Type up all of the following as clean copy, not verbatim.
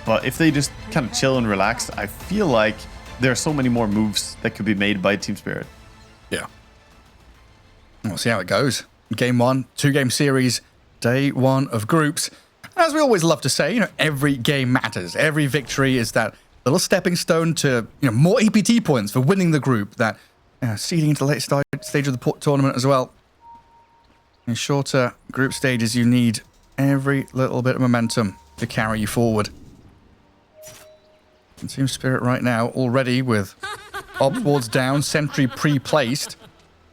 But if they just kind of chill and relax, I feel like there are so many more moves that could be made by Team Spirit. Yeah. We'll see how it goes. Game 1, 2-game series, day 1 of groups. And as we always love to say, every game matters. Every victory is that little stepping stone to more EPT points for winning the group, that seeding into the late stage of the tournament as well. In shorter group stages, you need every little bit of momentum to carry you forward. And Team Spirit right now already with Ops wards down, sentry pre-placed.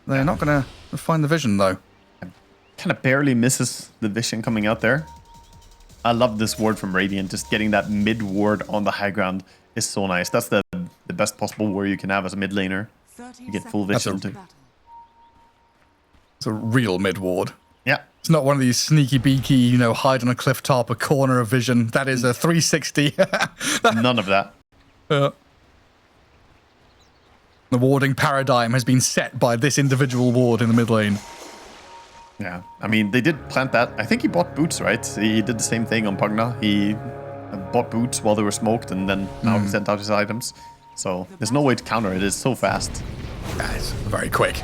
They're not going to find the vision though. Kind of barely misses the vision coming out there. I love this ward from Radiant. Just getting that mid ward on the high ground is so nice. That's the best possible ward you can have as a mid laner. You get full vision too. It's a real mid ward. Yeah. It's not one of these sneaky beaky, hide on a cliff top, a corner of vision. That is a 360. None of that. The warding paradigm has been set by this individual ward in the mid lane. Yeah, I mean, they did plant that. I think he bought boots, right? He did the same thing on Pugna. He bought boots while they were smoked, and then now he sent out his items. So there's no way to counter it. It's so fast. That is very quick.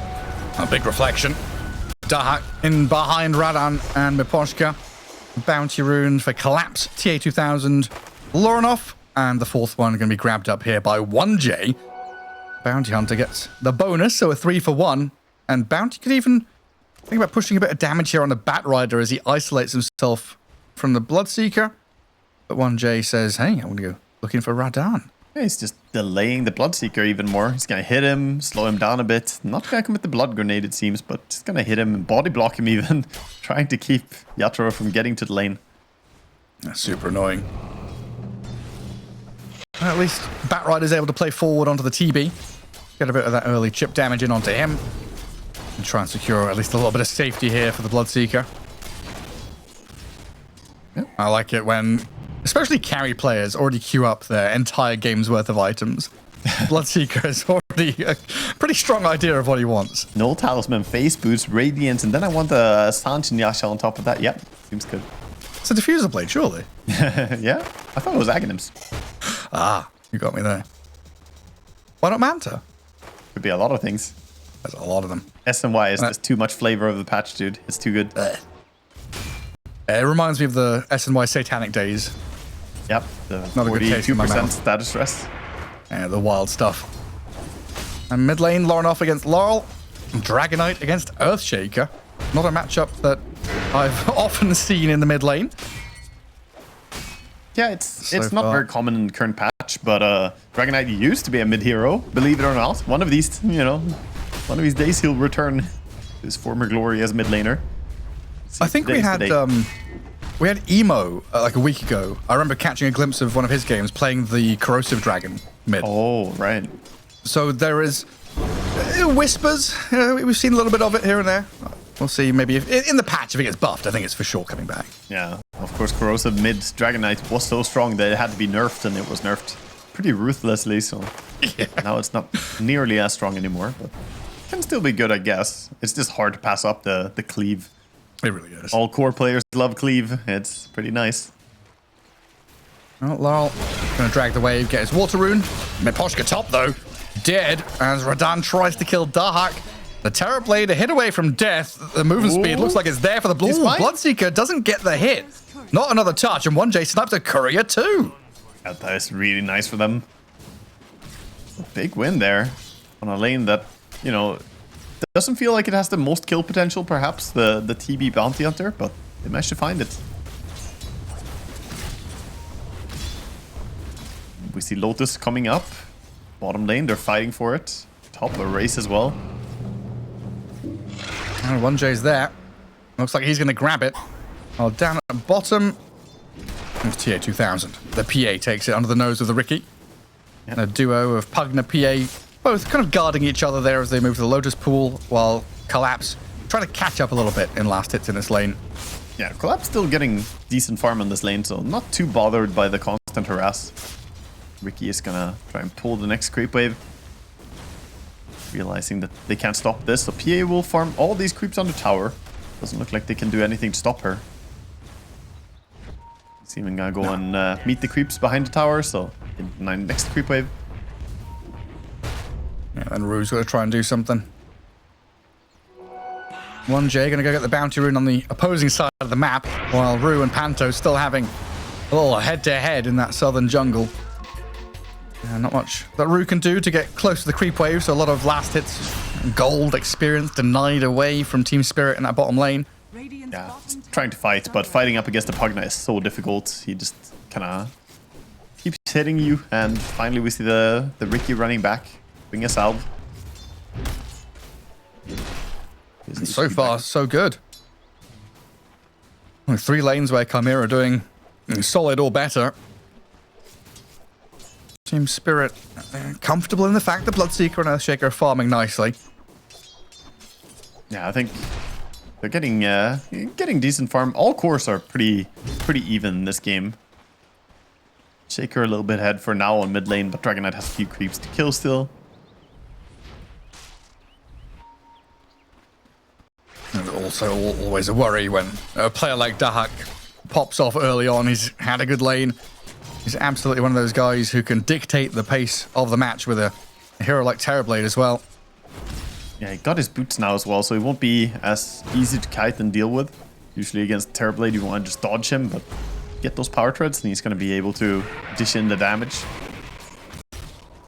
A big reflection. Dahak in behind Radan and Miposhka. Bounty rune for Collapse. TA2000. Lorinov. And the fourth one going to be grabbed up here by 1J. Bounty Hunter gets the bonus, so a 3 for 1. And Bounty could even think about pushing a bit of damage here on the Bat Rider as he isolates himself from the Bloodseeker. But 1J says, hey, I want to go looking for Radan. Yeah, he's just delaying the Bloodseeker even more. He's going to hit him, slow him down a bit. Not going to commit the Blood Grenade, it seems, but just going to hit him and body block him even. Trying to keep Yatoro from getting to the lane. That's super annoying. At least Bat Rider's able to play forward onto the TB. Get a bit of that early chip damage in onto him. And try and secure at least a little bit of safety here for the Bloodseeker. Yep. I like it when, especially carry players, already queue up their entire game's worth of items. Bloodseeker has already a pretty strong idea of what he wants. No Talisman, Face Boost, Radiance, and then I want a Sanch and Yasha on top of that. Yep, seems good. It's a diffuser blade, surely. Yeah, I thought it was Aghanims. Ah, you got me there. Why not Manta? Could be a lot of things. There's a lot of them. SNY is just too much flavor of the patch, dude. It's too good. It reminds me of the SNY Satanic days. Yep, the Not a good taste in my 42% mouth. status stress. Yeah, the wild stuff. And mid lane, Lorinov against Laurel. Dragonite against Earthshaker. Not a matchup that I've often seen in the mid lane. Yeah, it's not very common in the current patch, but Dragonite used to be a mid hero, believe it or not. One of these, one of these days he'll return to his former glory as mid laner. I think we had Emo like a week ago. I remember catching a glimpse of one of his games playing the Corrosive Dragon mid. Oh, right. So there is whispers. We've seen a little bit of it here and there. We'll see. Maybe if in the patch, if it gets buffed, I think it's for sure coming back. Yeah, of course, Corrosive mid Dragonite was so strong that it had to be nerfed, and it was nerfed pretty ruthlessly. So now it's not nearly as strong anymore, but can still be good, I guess. It's just hard to pass up the cleave. It really is. All core players love cleave. It's pretty nice. Well, Laurel going to drag the wave, get his water rune. Miposhka top, though. Dead as Radan tries to kill Dahak. The Terror Blade, a hit away from death. The movement speed looks like it's there for the blue. Bloodseeker doesn't get the hit. Not another touch, and 1J snipes a courier too. Yeah, that is really nice for them. A big win there on a lane that, doesn't feel like it has the most kill potential, perhaps, the TB Bounty Hunter, but they managed to find it. We see Lotus coming up. Bottom lane, they're fighting for it. Top, a race as well. And 1J's there. Looks like he's going to grab it. Oh, down at the bottom. It's TA2000. The PA takes it under the nose of the Ricky. Yep. And a duo of Pugna PA, both kind of guarding each other there as they move to the Lotus Pool, while Collapse trying to catch up a little bit in last hits in this lane. Yeah, Collapse still getting decent farm on this lane, so not too bothered by the constant harass. Ricky is gonna try and pull the next creep wave. Realizing that they can't stop this, so PA will farm all these creeps on the tower. Doesn't look like they can do anything to stop her. It's even gonna go and meet the creeps behind the tower, so in the next creep wave. Yeah, then Rue's got to try and do something. 1J going to go get the bounty rune on the opposing side of the map, while Rue and Panto still having a little head-to-head in that southern jungle. Not much that Rue can do to get close to the creep wave, so a lot of last hits, gold experience denied away from Team Spirit in that bottom lane. Yeah, he's trying to fight, but fighting up against the Pugna is so difficult. He just kind of keeps hitting you, and finally we see the Ricky running back. Bring us out. So far, so good. Only 3 lanes where CHIMERA are doing solid or better. Team Spirit comfortable in the fact that Bloodseeker and Earthshaker are farming nicely. Yeah, I think they're getting decent farm. All cores are pretty even in this game. Shaker a little bit ahead for now on mid lane, but Dragon Knight has a few creeps to kill still. And also always a worry when a player like Dahak pops off early on. He's had a good lane. He's absolutely one of those guys who can dictate the pace of the match with a hero like Terrorblade as well. Yeah, he got his boots now as well, so he won't be as easy to kite and deal with. Usually against Terrorblade, you want to just dodge him, but get those power treads and he's going to be able to dish in the damage.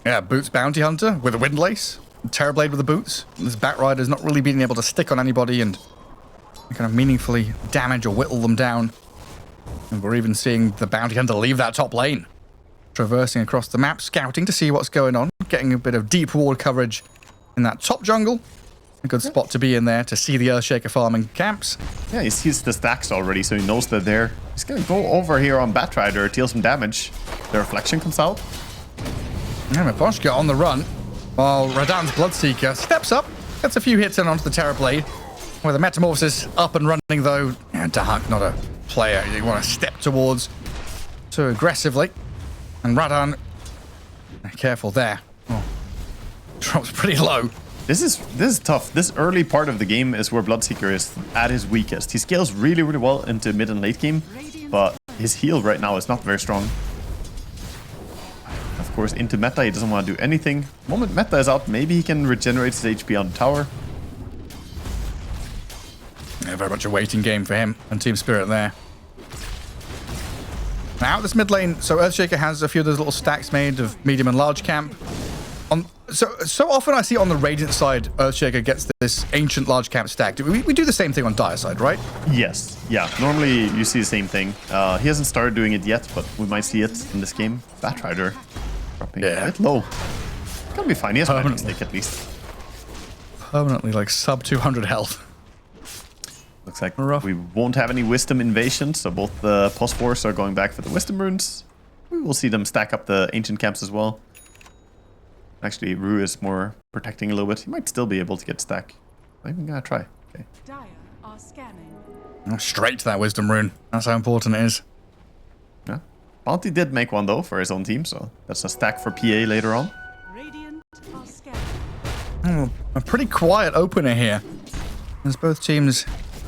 Yeah, Boots Bounty Hunter with a Windlace. Terrorblade with the boots. This Batrider's not really being able to stick on anybody and kind of meaningfully damage or whittle them down. And we're even seeing the Bounty Hunter leave that top lane. Traversing across the map, scouting to see what's going on. Getting a bit of deep ward coverage in that top jungle. A good spot to be in there to see the Earthshaker farming camps. Yeah, he sees the stacks already, so he knows they're there. He's going to go over here on Batrider, deal some damage. The reflection comes out. Yeah, Miposhka on the run. While Radan's Bloodseeker steps up, gets a few hits in onto the Terrorblade. With the Metamorphosis up and running though, yeah, Dahak not a player you want to step towards too aggressively. And Radan, careful there. Oh, drops pretty low. This is tough. This early part of the game is where Bloodseeker is at his weakest. He scales really well into mid and late game, but his heal right now is not very strong. Of course, into meta, he doesn't want to do anything. The moment meta is out, maybe he can regenerate his HP on the tower. Yeah, very much a waiting game for him and Team Spirit there. Now this mid lane, so Earthshaker has a few of those little stacks made of medium and large camp. So often I see on the Radiant side, Earthshaker gets this ancient large camp stack. We do the same thing on Dire side, right? Yes, yeah. Normally you see the same thing. He hasn't started doing it yet, but we might see it in this game. Batrider dropping a bit low. Gonna be fine. He has a magic stick at least. Permanently like sub 200 health. Looks like we won't have any Wisdom invasions, so both the Phosphors are going back for the Wisdom runes. We will see them stack up the ancient camps as well. Actually, Rue is more protecting a little bit. He might still be able to get stack. I'm even gonna try. Okay. Dire are scanning. Straight to that Wisdom rune. That's how important it is. Yeah. Bounty did make one though for his own team, so that's a stack for PA later on. Radiant are scanning. A pretty quiet opener here. As both teams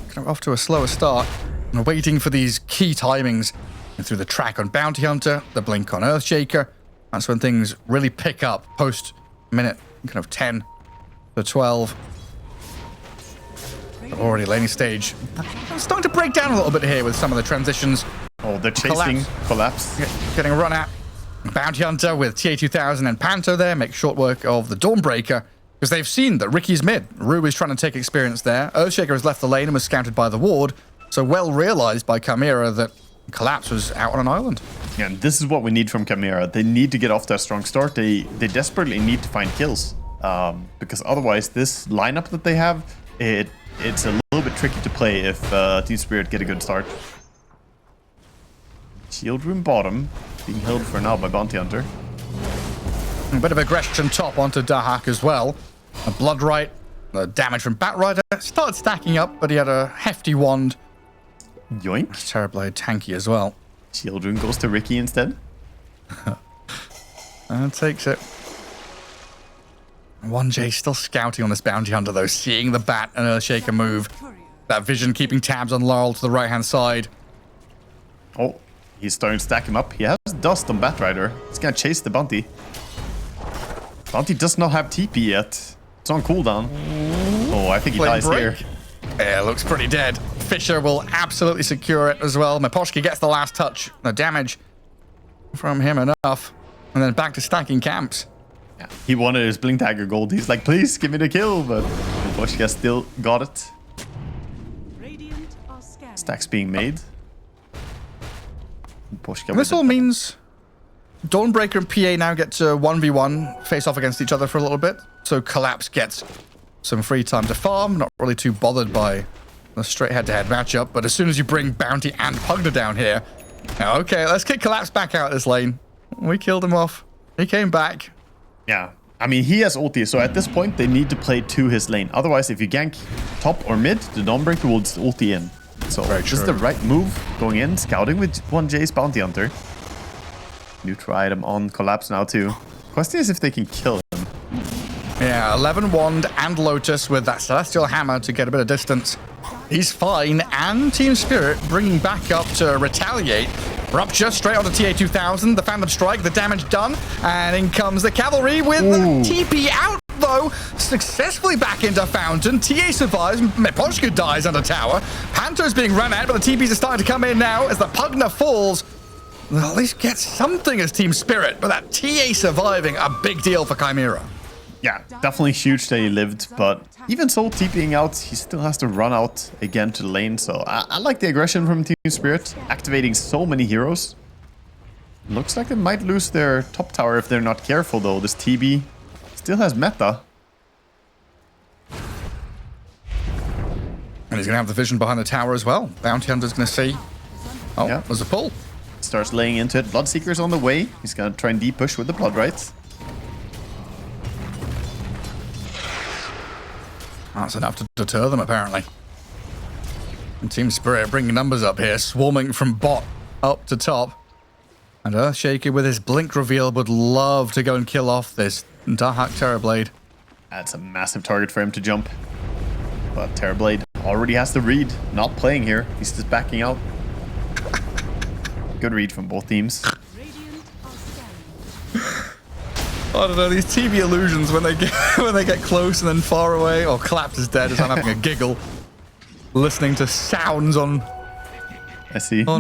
kind of off to a slower start and waiting for these key timings. And through the track on Bounty Hunter, the blink on Earthshaker. That's when things really pick up post minute kind of 10 to 12. Already laning stage. I'm starting to break down a little bit here with some of the transitions. Oh, they're chasing collapse. Getting a run at Bounty Hunter with TA2000 and Panto there. Make short work of the Dawnbreaker. Because they've seen that Ricky's mid. Rue is trying to take experience there. Earthshaker has left the lane and was scouted by the ward. So well realized by CHIMERA that Collapse was out on an island. Yeah, and this is what we need from CHIMERA. They need to get off that strong start. They desperately need to find kills. Because otherwise, this lineup that they have, it's a little bit tricky to play if Team Spirit get a good start. Shield room bottom, being held for now by Bounty Hunter. A bit of aggression top onto Dahak as well. A Bloodright, the damage from Batrider started stacking up, but he had a hefty wand. Yoink. Terrorblade tanky as well. Shield room goes to Ricky instead. And takes it. 1J still scouting on this Bounty Hunter though, seeing the bat and Earthshaker move. That vision keeping tabs on Laurel to the right hand side. Oh, He's starting to stack him up. He has dust on Batrider. He's gonna chase the bounty. Bounty does not have TP yet. It's on cooldown. Oh, I think he dies here. Yeah, looks pretty dead. Fisher will absolutely secure it as well. Miposhka gets the last touch. The damage from him enough. And then back to stacking camps. Yeah. He wanted his Blink Dagger gold. He's like, please give me the kill. But Miposhka still got it. Radiant are scanning. Stacks being made. This all means Dawnbreaker and PA now get to 1v1, face off against each other for a little bit. So Collapse gets some free time to farm, not really too bothered by the straight head-to-head matchup. But as soon as you bring Bounty and Pugna down here, okay, let's kick Collapse back out this lane. We killed him off. He came back. Yeah. I mean, he has ulti, so at this point, they need to play to his lane. Otherwise, if you gank top or mid, the Dawnbreaker will just ulti in. So this is the right move, going in, scouting with 1J's Bounty Hunter. Neutral item on Collapse now too. Question is if they can kill him. Yeah, 11 Wand and Lotus with that Celestial Hammer to get a bit of distance. He's fine, and Team Spirit bringing back up to retaliate. Rupture straight onto TA2000, the Phantom Strike, the damage done, and in comes the Cavalry with the TP out, though, successfully back into Fountain. TA survives, Miposhka dies under tower. Panto's being run out, but the TPs are starting to come in now as the Pugna falls. They'll at least get something as Team Spirit, but that TA surviving, a big deal for Chimera. Yeah, definitely huge that he lived, but even so, TPing out, he still has to run out again to the lane, so I like the aggression from Team Spirit, activating so many heroes. Looks like they might lose their top tower if they're not careful, though. This TB still has meta. And he's going to have the vision behind the tower as well. Bounty Hunter's going to see. Oh, yeah. There's a pull. Starts laying into it. Bloodseeker's on the way. He's going to try and deep push with the Blood Rites. That's enough to deter them, apparently. And Team Spirit bringing numbers up here, swarming from bot up to top. And Earthshaker with his blink reveal would love to go and kill off this Dahak Terrorblade. That's a massive target for him to jump. But Terrorblade already has the read. Not playing here. He's just backing out. Good read from both teams. I don't know, these TV illusions when they get close and then far away, or Collapse is dead as I'm having a giggle, listening to sounds on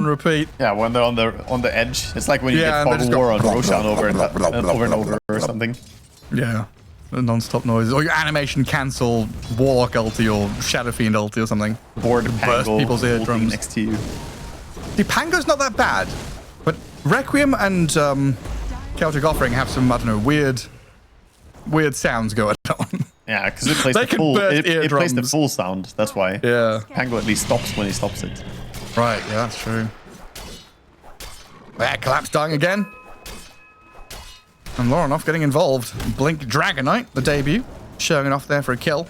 repeat. Yeah, when they're on the edge, it's like when you get Fog of War on Roshan over and over or something. Yeah, the non-stop noises, or your animation cancel Warlock ulti or Shadow Fiend ulti or something. Board burst people's eardrums next to you. The Pango's not that bad, but Requiem and Celtic Offering have some, I don't know, weird sounds going on. Yeah, because it plays it plays the full sound. That's why. Yeah. Pango at least stops when he stops it. Right. Yeah, that's true. Yeah, Collapse dying again. And Loronoff getting involved. Blink Dragonite, the debut, showing it off there for a kill.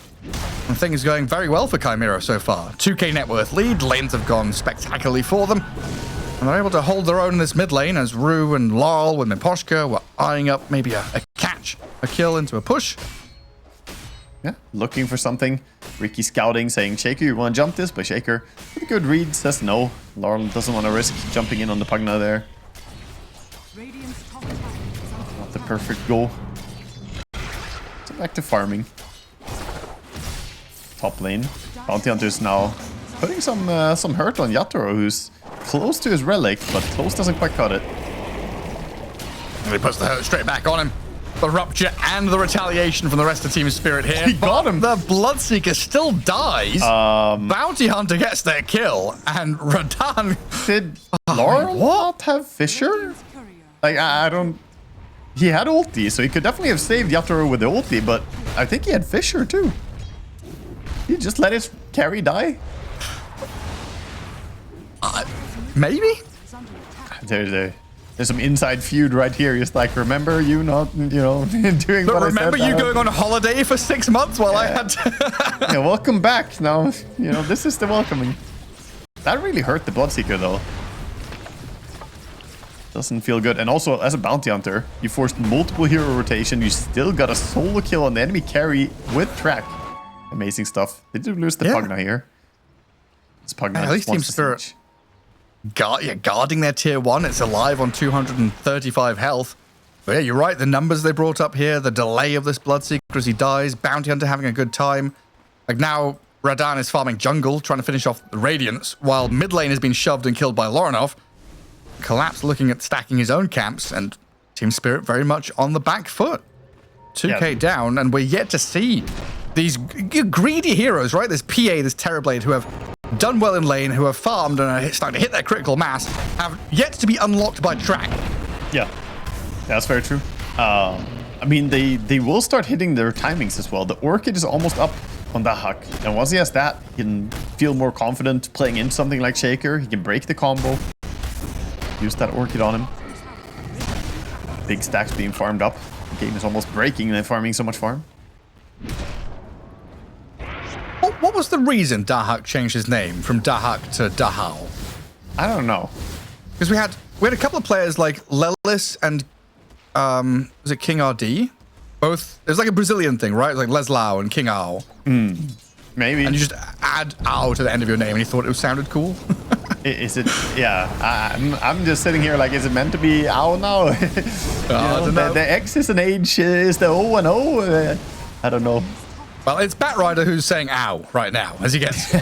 And things going very well for Chimera so far. 2k net worth lead. Lanes have gone spectacularly for them. And they're able to hold their own in this mid lane as Rue and Laurel with Miposhka were eyeing up maybe a catch, a kill into a push. Yeah, looking for something. Ricky scouting, saying, Shaker, you want to jump this? But Shaker, with a good read, says no. Laurel doesn't want to risk jumping in on the Pugna there. Not the perfect goal. So back to farming. Top lane. Bounty Hunter's now putting some hurt on Yatoro, who's close to his relic, but close doesn't quite cut it. And he puts the hurt straight back on him. The Rupture and the retaliation from the rest of Team Spirit here. He got him. The Bloodseeker still dies. Bounty Hunter gets their kill, and Radan... Did Laurel not have Fisher? Like, I don't... He had ulti, so he could definitely have saved Yatoro with the ulti, but I think he had Fisher too. He just let his carry die? Maybe? There's some inside feud right here. Just like, remember you not, doing but what remember I said? You going on a holiday for 6 months while I had to... Yeah, welcome back. Now, this is the welcoming. That really hurt the Bloodseeker, though. Doesn't feel good. And also, as a Bounty Hunter, you forced multiple hero rotation. You still got a solo kill on the enemy carry with track. Amazing stuff. They do lose the Pugna here. This Pugna at least Team Spirit guarding their tier 1. It's alive on 235 health. But yeah, you're right. The numbers they brought up here, the delay of this Bloodseeker as he dies, Bounty Hunter having a good time. Like now, Radan is farming jungle, trying to finish off the Radiance, while mid lane has been shoved and killed by Lorinov. Collapse looking at stacking his own camps, and Team Spirit very much on the back foot. 2k down, and we're yet to see these greedy heroes, right? This PA, this Terrorblade, who have done well in lane, who have farmed and are starting to hit their critical mass, have yet to be unlocked by track. Yeah, that's very true. I mean, they will start hitting their timings as well. The Orchid is almost up on the Huck, and once he has that, he can feel more confident playing in something like Shaker. He can break the combo. Use that Orchid on him. Big stacks being farmed up. The game is almost breaking and they're farming so much farm. What was the reason Dahak changed his name from Dahak to Dahal? I don't know. Because we had a couple of players like Lelis and was it King RD? Both. It was like a Brazilian thing, right? Like Leslau and King Ao. Maybe. And you just add Ao to the end of your name and you thought it sounded cool. Is it? Yeah. I'm just sitting here like, is it meant to be Ao now? I don't know. The X is an H, is the O and O? I don't know. Well, it's Batrider who's saying ow right now as he gets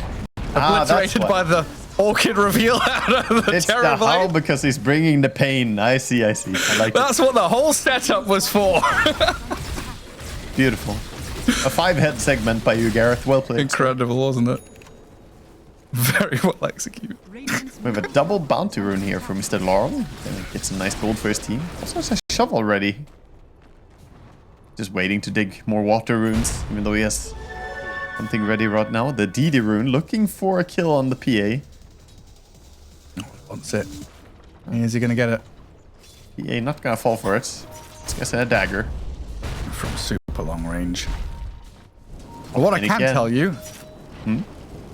obliterated by the Orchid reveal out of the It's the Terrorblade. how because he's bringing the pain. I see. I like That's what the whole setup was for. Beautiful. A 5-head segment by you, Gareth. Well played. Incredible, wasn't it? Very well executed. We have a double bounty rune here from Mr. Laurel. Get some nice gold for his team. Also has a shovel already. Just waiting to dig more water runes, even though he has something ready right now. The DD rune, looking for a kill on the PA. Wants it. Is he going to get it? PA not going to fall for it. This guy's a dagger. From super long range. Well, what And I can again- tell you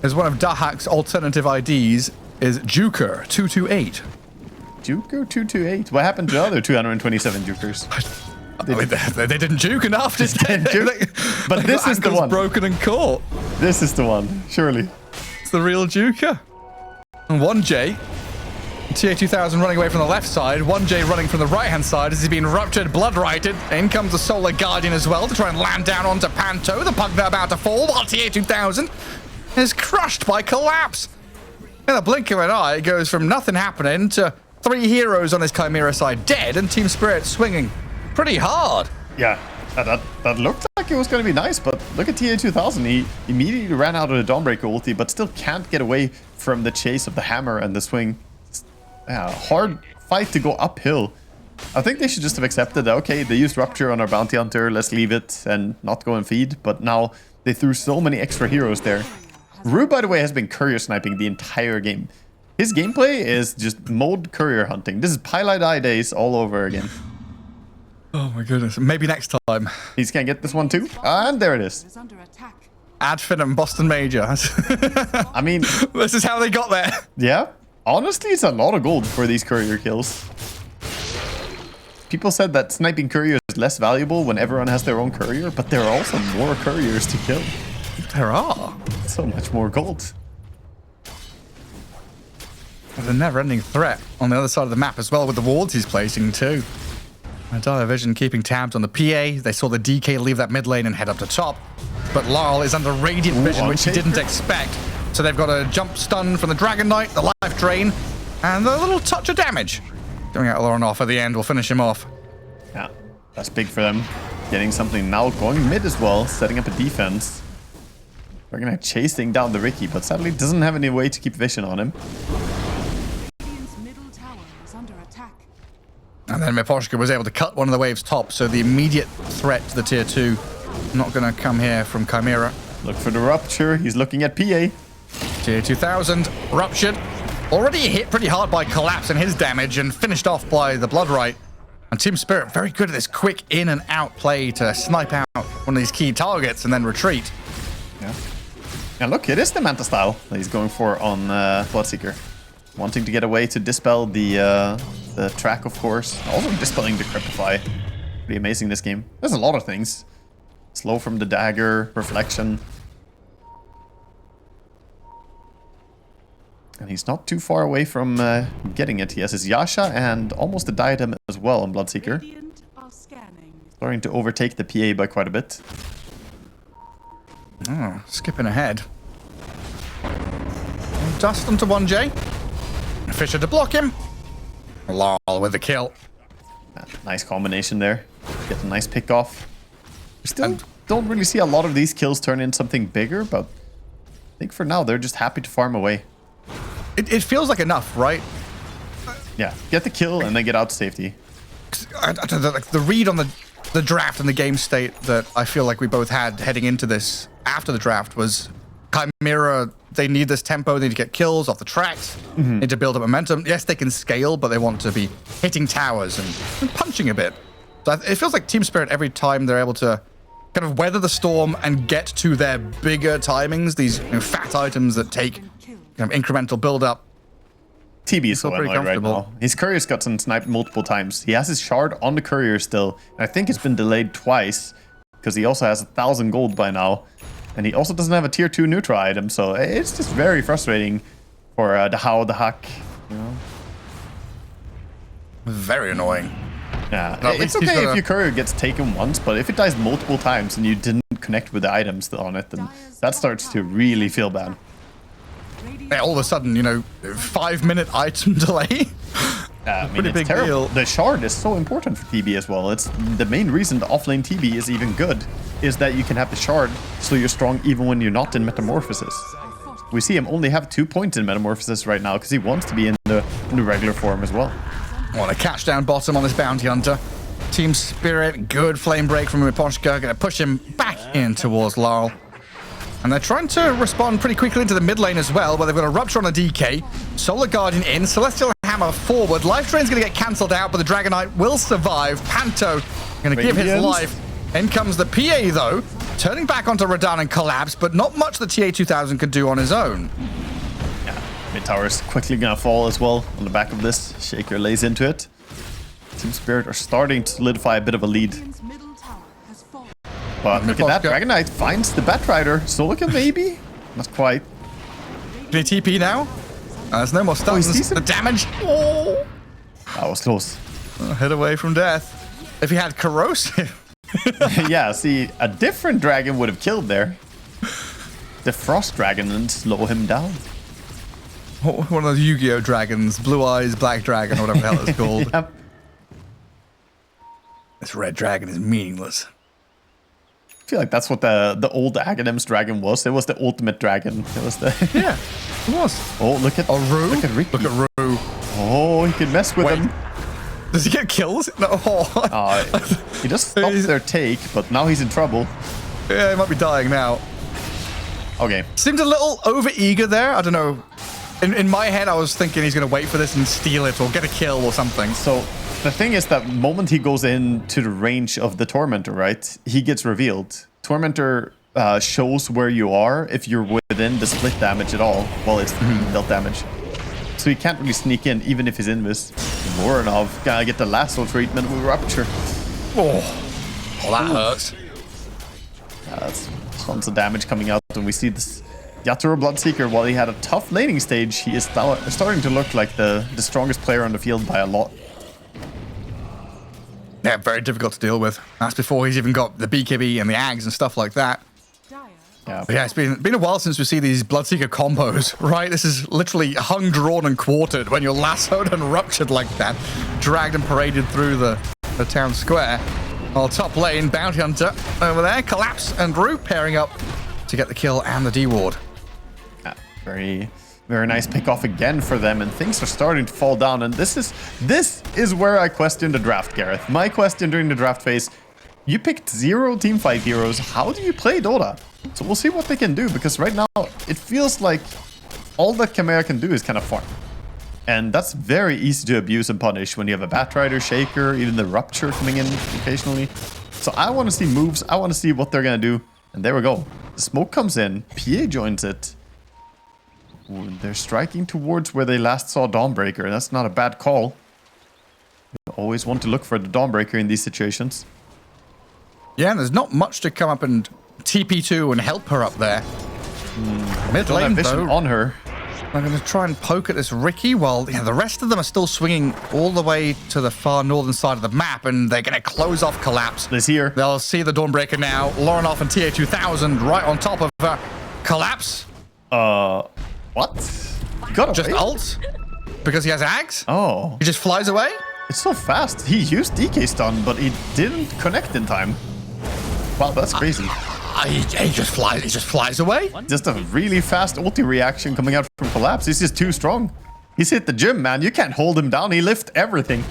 is one of Dahak's alternative IDs is Juker228. Juker 228. What happened to the other 227 Jukers? I mean, they didn't juke enough, did they? But this is the ankles one. broken and caught. This is the one, surely. It's the real Juker. And 1J. TA2000 running away from the left side. 1J running from the right-hand side as he's been ruptured, blood-righted. In comes the Solar Guardian as well to try and land down onto Panto. The Pugna about to fall while TA2000 is crushed by Collapse. In the blink of an eye, it goes from nothing happening to 3 heroes on his Chimera side dead and Team Spirit swinging pretty hard. Yeah, that looked like it was going to be nice, but look at TA2000. He immediately ran out of the Dawnbreaker ulti, but still can't get away from the chase of the hammer and the swing. Yeah, hard fight to go uphill. I think they should just have accepted that, okay, they used Rupture on our Bounty Hunter, let's leave it and not go and feed. But now they threw so many extra heroes there. Rue, by the way, has been courier sniping the entire game. His gameplay is just mode courier hunting. This is Pilot Eye days all over again. Oh my goodness. Maybe next time. He's gonna get this one too. And there it is. Is under attack. Adfin and Boston Major. I mean, This is how they got there. yeah, honestly, it's a lot of gold for these courier kills. People said that sniping courier is less valuable when everyone has their own courier, but there are also more couriers to kill. There are. So much more gold. There's a never-ending threat on the other side of the map as well with the wards he's placing too. Dire Vision keeping tabs on the PA. They saw the DK leave that mid lane and head up to top. But Laurel is under Radiant Vision, which he didn't expect. So they've got a jump stun from the Dragon Knight, the life drain, and a little touch of damage. Going out Lauren off at the end will finish him off. Yeah, that's big for them. Getting something now, going mid as well, setting up a defense. We're gonna chasing down the Ricky, but sadly doesn't have any way to keep vision on him. Radiant's middle tower is under attack. And then Miposhka was able to cut one of the waves top, so the immediate threat to the tier 2 not going to come here from Chimera. Look for the Rupture. He's looking at PA. Tier 2000 ruptured. Already hit pretty hard by Collapse and his damage and finished off by the Bloodright. And Team Spirit very good at this quick in and out play to snipe out one of these key targets and then retreat. Yeah. And look, it is the Manta style that he's going for on Bloodseeker. Wanting to get away to dispel the track, of course. Also dispelling the Decrepify. Pretty amazing this game. There's a lot of things. Slow from the dagger, reflection. And he's not too far away from getting it. He has his Yasha and almost a diadem as well on Bloodseeker. Radiant are scanning. Starting to overtake the PA by quite a bit. Oh, skipping ahead. Dust onto 1J. Fisher to block him. Lol with the kill. Nice combination there. Get a nice pick off. We still don't really see a lot of these kills turn into something bigger, but I think for now they're just happy to farm away. It feels like enough, right? Yeah, get the kill and then get out to safety. Like the read on the draft and the game state that I feel like we both had heading into this after the draft was CHIMERA, they need this tempo, they need to get kills off the tracks, need to build up momentum. Yes, they can scale, but they want to be hitting towers and punching a bit. So it feels like Team Spirit every time they're able to kind of weather the storm and get to their bigger timings, these fat items that take kind of incremental build up. TB is so annoying right now. His courier's gotten sniped multiple times. He has his shard on the courier still, and I think it's been delayed twice because he also has 1,000 gold by now. And he also doesn't have a tier 2 neutral item, so it's just very frustrating for the How the Huck, you know. Very annoying. Yeah, it's okay if your courier gets taken once, but if it dies multiple times and you didn't connect with the items on it, then that starts to really feel bad. Yeah, all of a sudden, 5-minute item delay. I mean, pretty it's big terrible. deal. The shard is so important for TB as well. It's the main reason the offlane TB is even good, is that you can have the shard so you're strong even when you're not in Metamorphosis. We see him only have 2 points in Metamorphosis right now because he wants to be in the regular form as well. Want to catch down bottom on this bounty hunter. Team Spirit, good flame break from Miposhka. Going to push him back in towards Laurel. And they're trying to respond pretty quickly into the mid lane as well, where they've got a Rupture on the DK. Solar Guardian in, Celestial Hammer forward. Life Drain's going to get cancelled out, but the Dragonite will survive. Panto going to give his life. In comes the PA, though, turning back onto Radahn and Collapse, but not much the TA2000 can do on his own. Yeah, mid tower is quickly going to fall as well on the back of this. Shaker lays into it. Team Spirit are starting to solidify a bit of a lead. But look at that, Dragonite finds the Batrider. Solica maybe? Not quite. Can he TP now? There's no more stuns. The damage. Oh! That was close. Hit away from death. If he had Corrosive. Yeah, see, a different dragon would have killed there. The Frost Dragon and slow him down. One of those Yu-Gi-Oh! Dragons. Blue Eyes, Black Dragon, or whatever the hell it's called. Yep. This red dragon is meaningless. I feel like that's what the old Aghanims dragon was. It was the ultimate dragon. It was the Yeah, it was. Oh, look at Rue. Look at Ricky. Look at Rue. Oh, he can mess with him. Does he get kills? No. He just stopped their take, but now he's in trouble. Yeah, he might be dying now. Okay. Seemed a little over-eager there. I don't know. In my head, I was thinking he's going to wait for this and steal it or get a kill or something. So the thing is that moment he goes into the range of the Tormentor, right? He gets revealed. Tormentor shows where you are if you're within the split damage at all. Well, it's dealt damage. So he can't really sneak in, even if he's invis. Moranov gonna get the lasso treatment with Rupture. Oh, that hurts. That's tons of damage coming out, and we see this Yatoro Bloodseeker. While he had a tough laning stage, he is starting to look like the strongest player on the field by a lot. Yeah, very difficult to deal with. That's before he's even got the BKB and the Ags and stuff like that. Yeah, But yeah, it's been a while since we see these Bloodseeker combos, right? This is literally hung, drawn, and quartered when you're lassoed and ruptured like that. Dragged and paraded through the town square. While top lane, Bounty Hunter over there, Collapse and Rue pairing up to get the kill and the D-Ward. yeah, very nice pick off again for them, and things are starting to fall down. And this is where I question the draft, Gareth. My question during the draft phase: you picked 0 teamfight heroes. How do you play Dota? So we'll see what they can do, because right now it feels like all that CHIMERA can do is kind of farm. And that's very easy to abuse and punish when you have a Batrider, Shaker, even the Rupture coming in occasionally. So I want to see moves. I want to see what they're going to do. And there we go. The smoke comes in. PA joins it. Ooh, they're striking towards where they last saw Dawnbreaker. That's not a bad call. You always want to look for the Dawnbreaker in these situations. Yeah, and there's not much to come up and TP2 and help her up there. Mid Don't have lane, vision though. on her. I'm going to try and poke at this Ricky while the rest of them are still swinging all the way to the far northern side of the map, and they're going to close off Collapse. This here. They'll see the Dawnbreaker now. Lorenoff and TA2000 right on top of Collapse. What? Got Just away? ult because he has Ags. Oh. He just flies away. It's so fast. He used DK stun, but he didn't connect in time. Wow, that's crazy. He just flies away. Just a really fast ulti reaction coming out from Collapse. He's just too strong. He's hit the gym, man. You can't hold him down. He lifts everything.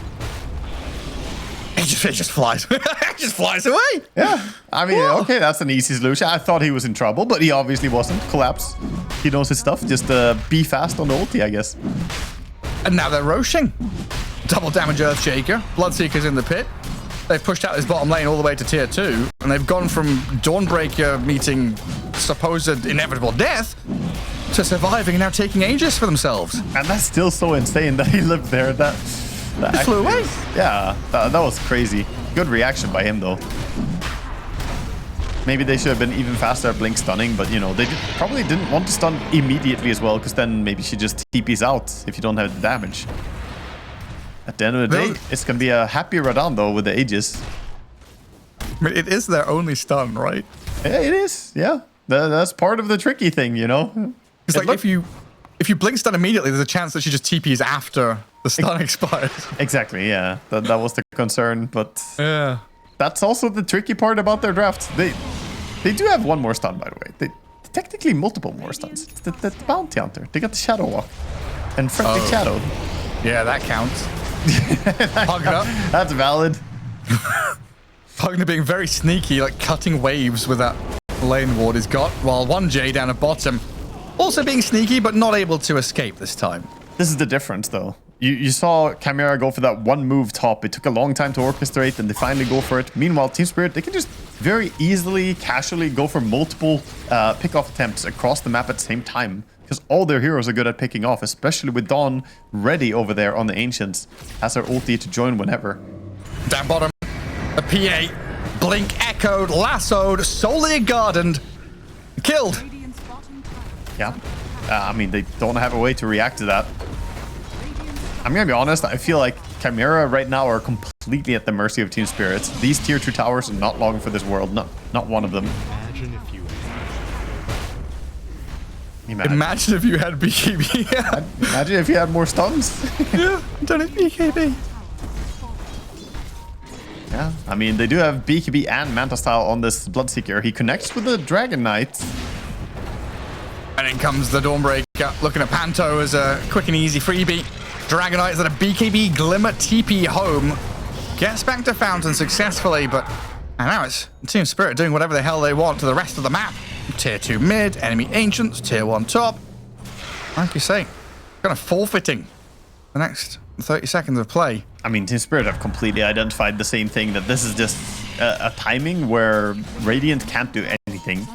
He just flies. He just flies away. Yeah. I mean, okay, that's an easy solution. I thought he was in trouble, but he obviously wasn't. Collapse. He knows his stuff. Just be fast on the ulti, I guess. And now they're roshing. Double damage Earthshaker. Bloodseeker's in the pit. They've pushed out his bottom lane all the way to tier 2, and they've gone from Dawnbreaker meeting supposed inevitable death to surviving and now taking Aegis for themselves. And that's still so insane that he lived there. That He flew away. Yeah, that was crazy. Good reaction by him, though. Maybe they should have been even faster at blink stunning, but, you know, they probably didn't want to stun immediately as well, because then maybe she just TPs out if you don't have the damage. At the end of the day, it's going to be a happy Radan, though, with the Aegis. I mean, it is their only stun, right? Yeah, it is, yeah. That's part of the tricky thing, you know? It's like if you blink stun immediately, there's a chance that she just TPs after the stun expires. Exactly, yeah. That was the concern, but Yeah. that's also the tricky part about their draft. They do have one more stun, by the way. They technically multiple more stuns. It's the Bounty Hunter. They got the Shadow Walk and Friendly Shadow. Yeah, that counts. Pugna. That's valid. Pugna being very sneaky, like cutting waves with that lane ward he's got, while 1J down at bottom also being sneaky, but not able to escape this time. This is the difference, though. You saw Chimera go for that one move top. It took a long time to orchestrate, and they finally go for it. Meanwhile, Team Spirit, they can just very easily, casually go for multiple pick-off attempts across the map at the same time, because all their heroes are good at picking off, especially with Dawn ready over there on the Ancients. Has her ulti to join whenever. Down bottom, a PA, blink echoed, lassoed, solely gardened, killed. Radiant's bottom tower. Yeah. I mean, they don't have a way to react to that. I'm gonna be honest, I feel like Chimera right now are completely at the mercy of Team Spirits. These tier 2 towers are not long for this world, not one of them. Imagine if you Imagine if you had BKB. Imagine if you had more stuns. Yeah, don't have BKB. Yeah, I mean, they do have BKB and Manta Style on this Bloodseeker. He connects with the Dragon Knight. And in comes the Dawnbreaker, looking at Panto as a quick and easy freebie. Dragonites that a BKB Glimmer TP home. Gets back to Fountain successfully, but now it's Team Spirit doing whatever the hell they want to the rest of the map. Tier 2 mid, enemy Ancients, Tier 1 top. Like you say, kind of forfeiting the next 30 seconds of play. I mean, Team Spirit have completely identified the same thing, that this is just a timing where Radiant can't do anything.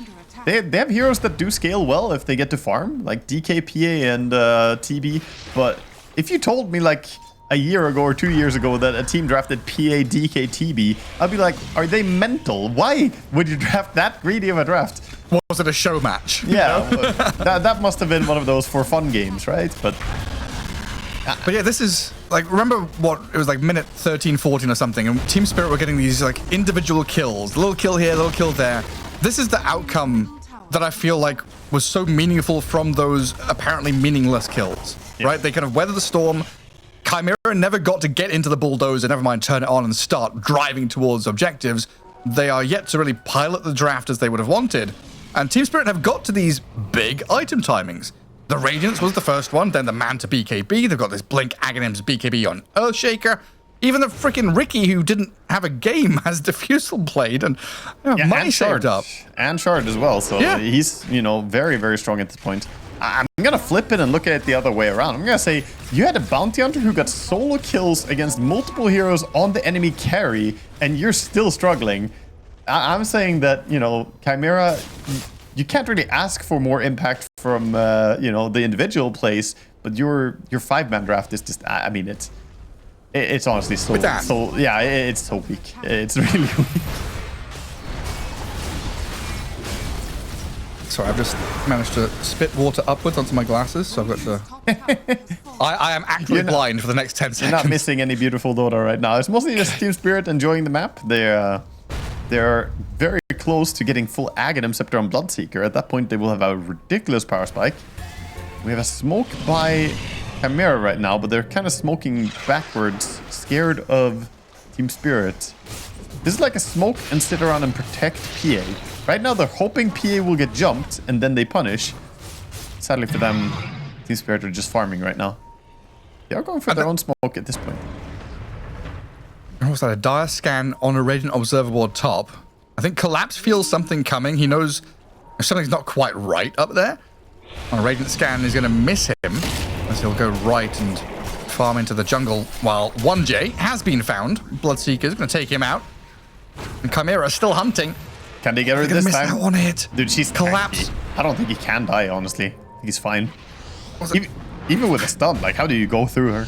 They have heroes that do scale well if they get to farm, like DK, PA, and TB, but if you told me like a year ago or 2 years ago that a team drafted PA, DK, TB, I'd be like, are they mental? Why would you draft that greedy of a draft? Was it a show match? Yeah, that must have been one of those for fun games, right? But yeah, this is like, remember what it was like minute 13, 14 or something, and Team Spirit were getting these like individual kills, little kill here, little kill there. This is the outcome that I feel like was so meaningful from those apparently meaningless kills, right? They kind of weathered the storm. Chimera never got to get into the bulldozer, never mind turn it on and start driving towards objectives. They are yet to really pilot the draft as they would have wanted. And Team Spirit have got to these big item timings. The Radiance was the first one, then the Manta BKB. They've got this Blink Aghanims BKB on Earthshaker. Even the freaking Ricky, who didn't have a game, has Diffusal played and money saved up. And Shard as well, so he's, you know, very, very strong at this point. I'm gonna flip it and look at it the other way around. I'm gonna say, you had a Bounty Hunter who got solo kills against multiple heroes on the enemy carry, and you're still struggling. I'm saying that, you know, Chimera, you can't really ask for more impact from, you know, the individual plays, but your 5-man draft is just, I mean, it's honestly so yeah, it's so weak. It's really weak. Sorry, I've just managed to spit water upwards onto my glasses, so I've got to... I am actually blind for the next 10 seconds. You're not missing any beautiful Dota right now. It's mostly just Team Spirit enjoying the map. They're very close to getting full Aghanim Scepter on Bloodseeker. At that point, they will have a ridiculous power spike. We have a smoke by CHIMERA right now, but they're kind of smoking backwards, scared of Team Spirit. This is like a smoke and sit around and protect PA. Right now, they're hoping PA will get jumped, and then they punish. Sadly for them, Team Spirit are just farming right now. They are going for their own smoke at this point. And what's that? A dire scan on a Radiant Observer Board top. I think Collapse feels something coming. He knows something's not quite right up there. On a Radiant scan, he's going to miss him as he'll go right and farm into the jungle while 1J has been found. Bloodseeker is going to take him out. And CHIMERA still hunting. Can they get her this time? That one hit. Dude, she's Collapse. tanky. I don't think he can die, honestly. I think he's fine. Even with a stun, like, how do you go through her?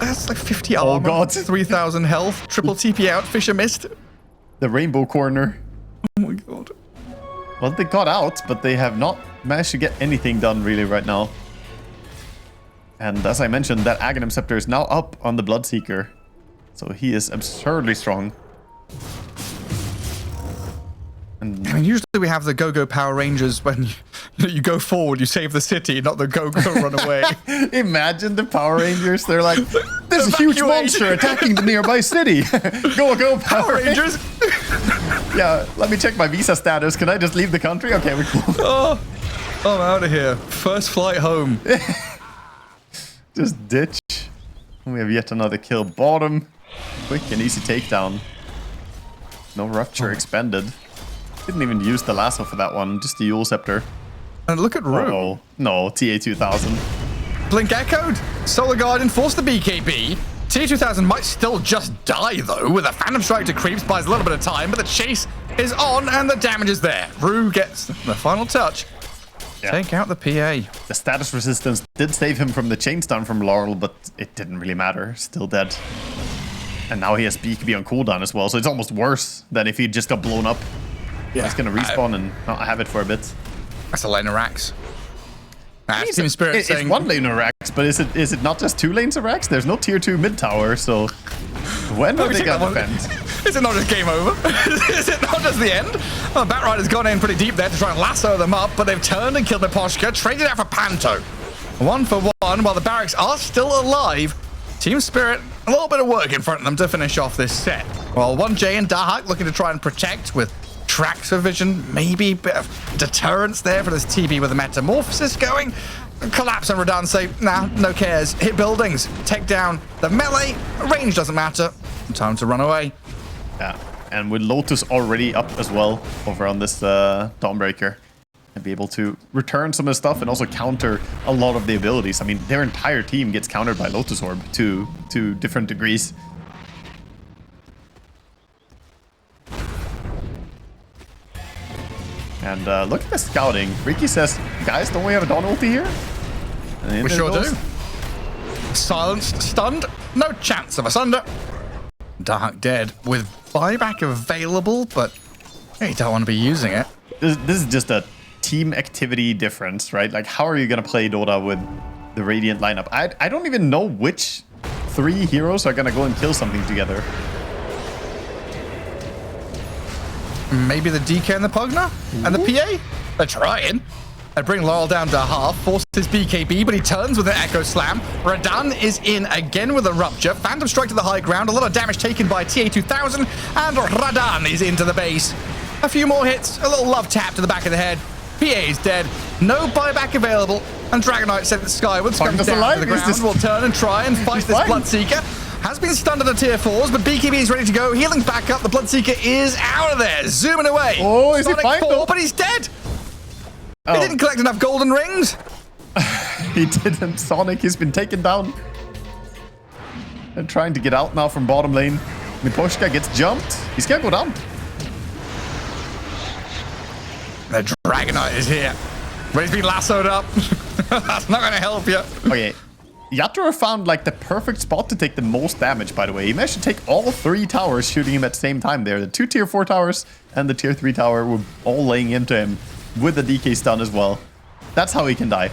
That's like 50 armor, Oh, God. 3,000 health, triple TP out, Fisher missed. The rainbow corner. Oh my God. Well, they got out, but they have not managed to get anything done really right now. And as I mentioned, that Aghanim Scepter is now up on the Bloodseeker. So he is absurdly strong. And I mean, usually we have the Go-Go Power Rangers when you go forward, you save the city, not the Go-Go run away. imagine the Power Rangers. They're like, there's a huge monster attacking the nearby city. Go Power Rangers. Yeah, let me check my visa status. Can I just leave the country? Okay, we're cool. Oh, I'm out of here. First flight home. Just ditch. We have yet another kill. Bottom. Quick and easy takedown. No rupture expended. Didn't even use the lasso for that one. Just the Yule Scepter. And look at Rue. Uh-oh. No, TA2000. Blink echoed. Solar Guardian forced the BKB. T2000 might still just die, though, with a Phantom Strike to creeps, buys a little bit of time, but the chase is on and the damage is there. Rue gets the final touch. Yeah. Take out the PA. The status resistance did save him from the chain stun from Laurel, but it didn't really matter. Still dead. And now he has BKB on cooldown as well, so it's almost worse than if he just got blown up. Yeah. He's going to respawn and not have it for a bit. That's a lane of Rax. Team Spirit saying... It's one lane of Rax, but is it not just 2 lanes of Rax? There's no tier 2 mid tower, so when are they going to defend? Is it not just game over? Is it not just the end? Well, Batrider's gone in pretty deep there to try and lasso them up, but they've turned and killed Miposhka, traded out for Panto. 1 for 1, while the barracks are still alive. Team Spirit, a little bit of work in front of them to finish off this set. While 1J and Dahak looking to try and protect with tracks of vision, maybe a bit of deterrence there for this TB with the Metamorphosis going. Collapse and Radan say, nah, no cares. Hit buildings, take down the melee. Range doesn't matter. Time to run away. Yeah, and with Lotus already up as well over on this Dawnbreaker, and be able to return some of the stuff and also counter a lot of the abilities. I mean, their entire team gets countered by Lotus Orb to different degrees. And look at the scouting. Ricky says, guys, don't we have a Dawn ulti here? We sure do. Silenced, stunned, no chance of asunder. Dark dead with buyback available, but you don't want to be using it. This is just a team activity difference, right? Like, how are you going to play Dota with the Radiant lineup? I don't even know which 3 heroes are going to go and kill something together. Maybe the DK and the Pugner? And the PA? They're trying. They bring Laurel down to half, forces his BKB, but he turns with an Echo Slam. Radan is in again with a Rupture. Phantom Strike to the high ground. A lot of damage taken by TA2000, and Radan is into the base. A few more hits, a little love tap to the back of the head. PA is dead. No buyback available. And Dragonite sent it skywards, comes down to the ground. Will turn and try and fight this Bloodseeker. Has been stunned at the tier 4s, but BKB is ready to go. Healing's back up. The Bloodseeker is out of there. Zooming away. Oh, is he fine? But he's dead. He didn't collect enough golden rings. He didn't. Sonic, he's been taken down. They're trying to get out now from bottom lane. Miposhka gets jumped. He's gonna go down. The Dragonite is here. Ready to be lassoed up. That's not gonna help you. Okay. Yatoro found like the perfect spot to take the most damage, by the way. He managed to take all 3 towers shooting him at the same time there. The 2 tier 4 towers and the tier 3 tower were all laying into him. with the DK stun as well. That's how he can die.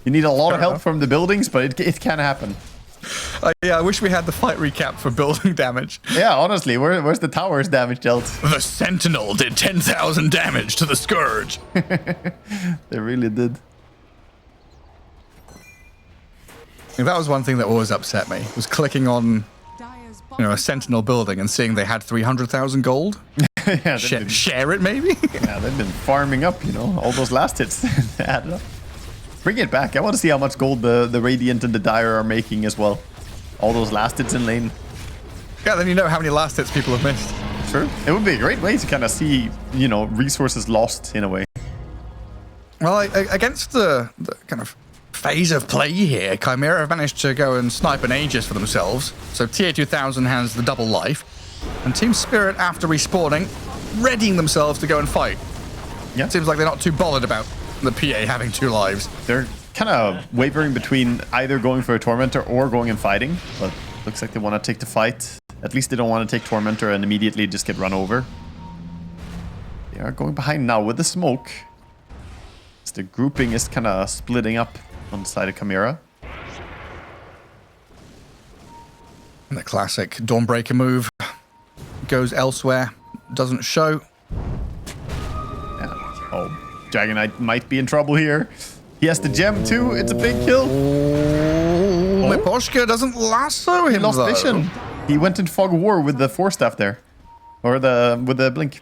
You need a lot of help from the buildings, but it can happen. Yeah, I wish we had the fight recap for building damage. Yeah, honestly, where's the tower's damage dealt? The Sentinel did 10,000 damage to the Scourge. They really did. That was one thing that always upset me, was clicking on a Sentinel building and seeing they had 300,000 gold. Yeah, Share it, maybe? Yeah, they've been farming up, all those last hits added up. Bring it back. I want to see how much gold the Radiant and the Dire are making as well. All those last hits in lane. Yeah, then you know how many last hits people have missed. Sure. It would be a great way to kind of see, resources lost in a way. Well, against the kind of phase of play here, Chimera have managed to go and snipe an Aegis for themselves. So TA2000 has the double life. And Team Spirit, after respawning, readying themselves to go and fight. Yeah. It seems like they're not too bothered about the PA having 2 lives. They're kind of wavering between either going for a Tormentor or going and fighting. But looks like they want to take the fight. At least they don't want to take Tormentor and immediately just get run over. They are going behind now with the smoke. As the grouping is kind of splitting up on the side of Chimera. And the classic Dawnbreaker move goes elsewhere, doesn't show. Yeah. Oh, Dragon Knight might be in trouble here. He has the gem too. It's a big kill. Oh, Miposhka doesn't lasso him. He lost vision. He went into Fog of War with the Force Staff there. Or with the blink.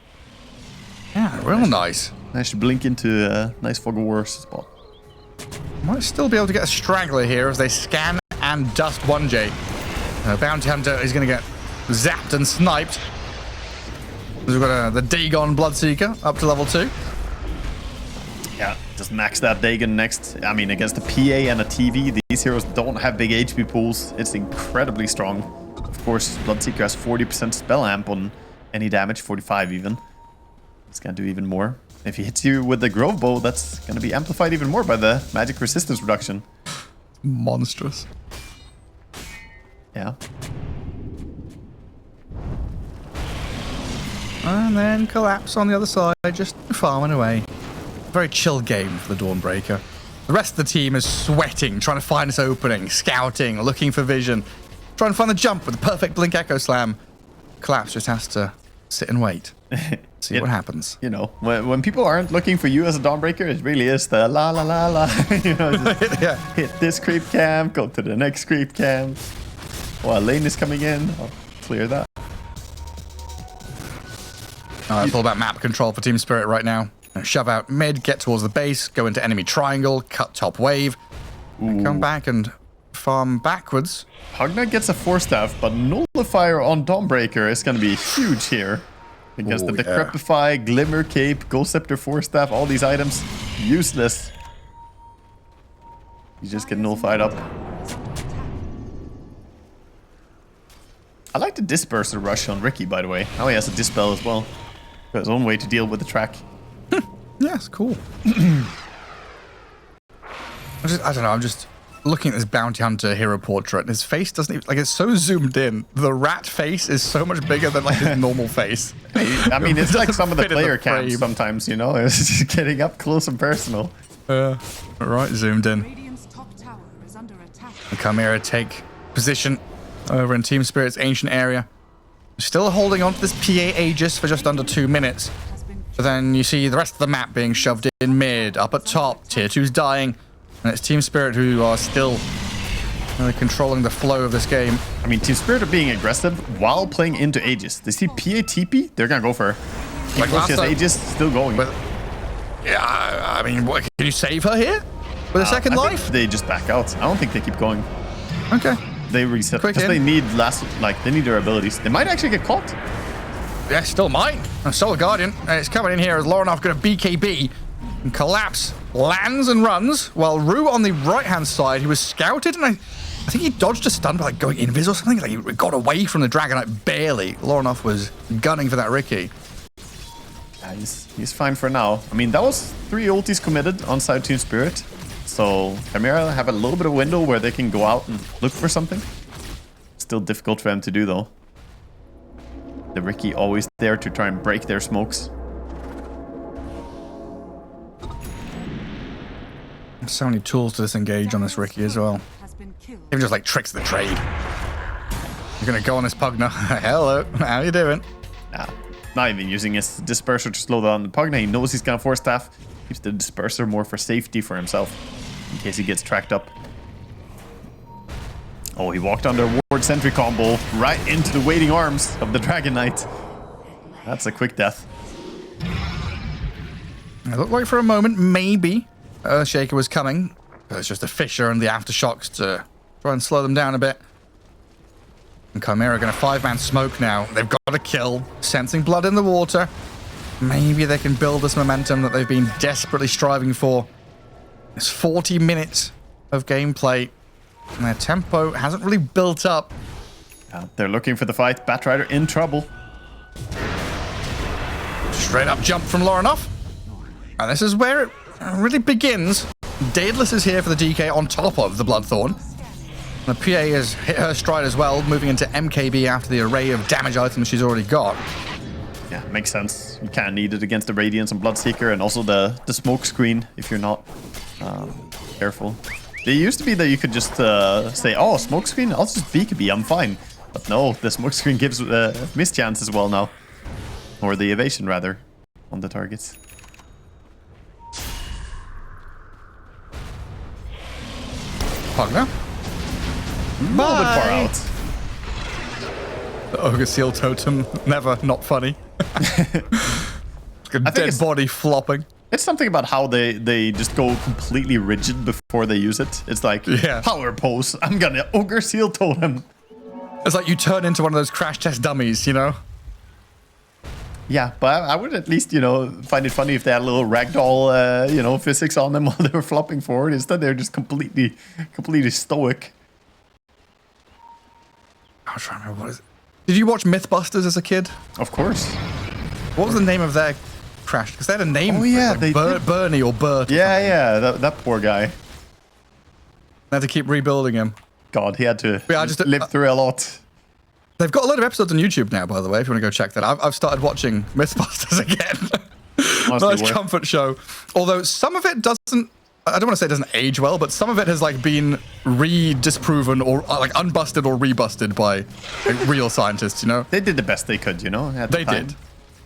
Yeah, real nice. I should blink into a nice Fog of War spot. Might still be able to get a straggler here as they scan and dust 1J. Bounty Hunter is going to get zapped and sniped. We've got the Dagon Bloodseeker up to level 2. Yeah, just max that Dagon next. I mean, against the PA and a TV, these heroes don't have big HP pools. It's incredibly strong. Of course, Bloodseeker has 40% spell amp on any damage, 45 even. It's going to do even more. If he hits you with the Grove Bow, that's going to be amplified even more by the magic resistance reduction. Monstrous. Yeah. And then Collapse on the other side, just farming away. Very chill game for the Dawnbreaker. The rest of the team is sweating, trying to find this opening, scouting, looking for vision, trying to find the jump with the perfect Blink Echo Slam. Collapse just has to sit and wait. See what happens. When people aren't looking for you as a Dawnbreaker, it really is the la la la la. Just Yeah. hit this creep camp, go to the next creep camp. While lane is coming in, I'll clear that. It's all about map control for Team Spirit right now. Shove out mid, get towards the base, go into enemy triangle, cut top wave, and come back and farm backwards. Hogna gets a Force Staff, but Nullifier on Dawnbreaker is going to be huge here. Because the Decrepify, Glimmer Cape, Ghost Scepter, Force Staff, all these items, useless. You just get nullified up. I like the Disperser rush on Ricky, by the way. Now he has a Dispel as well. Got his own way to deal with the track. Yeah, it's cool. I don't know, I'm just looking at this Bounty Hunter hero portrait, and his face doesn't even, like, it's so zoomed in. The rat face is so much bigger than, like, his normal face. I mean, it's like some of the Fit in player the cams frame. sometimes, It's just getting up close and personal. Right, zoomed in. Radiant's top tower is under attack. And Chimera take position over in Team Spirit's ancient area. Still holding on to this PA Aegis for just under 2 minutes. But then you see the rest of the map being shoved in mid, up at top, tier 2's dying. And it's Team Spirit who are still really controlling the flow of this game. I mean, Team Spirit are being aggressive while playing into Aegis. They see PA TP, they're gonna go for her. Like last time- Aegis, still going. But, yeah, I mean, what, can you save her here? With a second I life? think they just back out. I don't think they keep going. Okay. They reset Quick because in. they need they need their abilities. They might actually get caught. Yeah, still might. Solar Guardian. It's coming in here as Lorenoff going to BKB. And Collapse lands and runs, while Rue on the right-hand side, he was scouted, and I think he dodged a stun by going invis or something. Like, he got away from the Dragon Knight barely. Lorenoff was gunning for that Ricky. Yeah, he's fine for now. I mean, that was 3 ultis committed on side Team Spirit. So Chimera have a little bit of window where they can go out and look for something. Still difficult for them to do, though. The Ricky always there to try and break their smokes. So many tools to disengage on this Ricky as well. Has been killed. Even just like tricks of the trade. You're gonna go on this Pugna. Hello, how you doing? Nah, not even using his disperser to slow down the Pugna. He knows he's gonna force staff. Keeps the disperser more for safety for himself, in case he gets tracked up. Oh, he walked under a ward sentry combo right into the waiting arms of the Dragon Knight. That's a quick death. It looked like for a moment maybe Earthshaker was coming, but it's just a Fisher and the aftershocks to try and slow them down a bit. And Chimera going to 5-man smoke now. They've got a kill, sensing blood in the water. Maybe they can build this momentum that they've been desperately striving for. It's 40 minutes of gameplay, and their tempo hasn't really built up. They're looking for the fight. Batrider in trouble. Straight up jump from Lorinoff. And this is where it really begins. Daedalus is here for the DK on top of the Bloodthorn. The PA has hit her stride as well, moving into MKB after the array of damage items she's already got. Yeah, makes sense. You kind of need it against the Radiance and Bloodseeker, and also the smoke screen if you're not careful. It used to be that you could just say, oh, smoke screen, I'll just BKB, I'm fine. But no, the smoke screen gives mischance as well now. Or the evasion, rather, on the targets. Pugna. A little bit far out. The Ogre Seal Totem, never not funny. A dead body flopping. It's something about how they just go completely rigid before they use it. It's like, power pose, I'm gonna Ogre Seal Totem. It's like you turn into one of those crash test dummies, you know? Yeah, but I would at least, find it funny if they had a little ragdoll, physics on them while they were flopping forward. Instead, they're just completely stoic. I'm trying to remember what is it. Did you watch Mythbusters as a kid? Of course. What was the name of their crash? Because they had a name. Oh yeah, like Bernie or Bert. Yeah, that poor guy. They had to keep rebuilding him. God, he had to live through a lot. They've got a lot of episodes on YouTube now, by the way, if you want to go check that. I've started watching Mythbusters again. Nice comfort show. Although some of it doesn't, I don't want to say it doesn't age well, but some of it has like been disproven or like unbusted or rebusted by real scientists, They did the best they could, at the They time. did.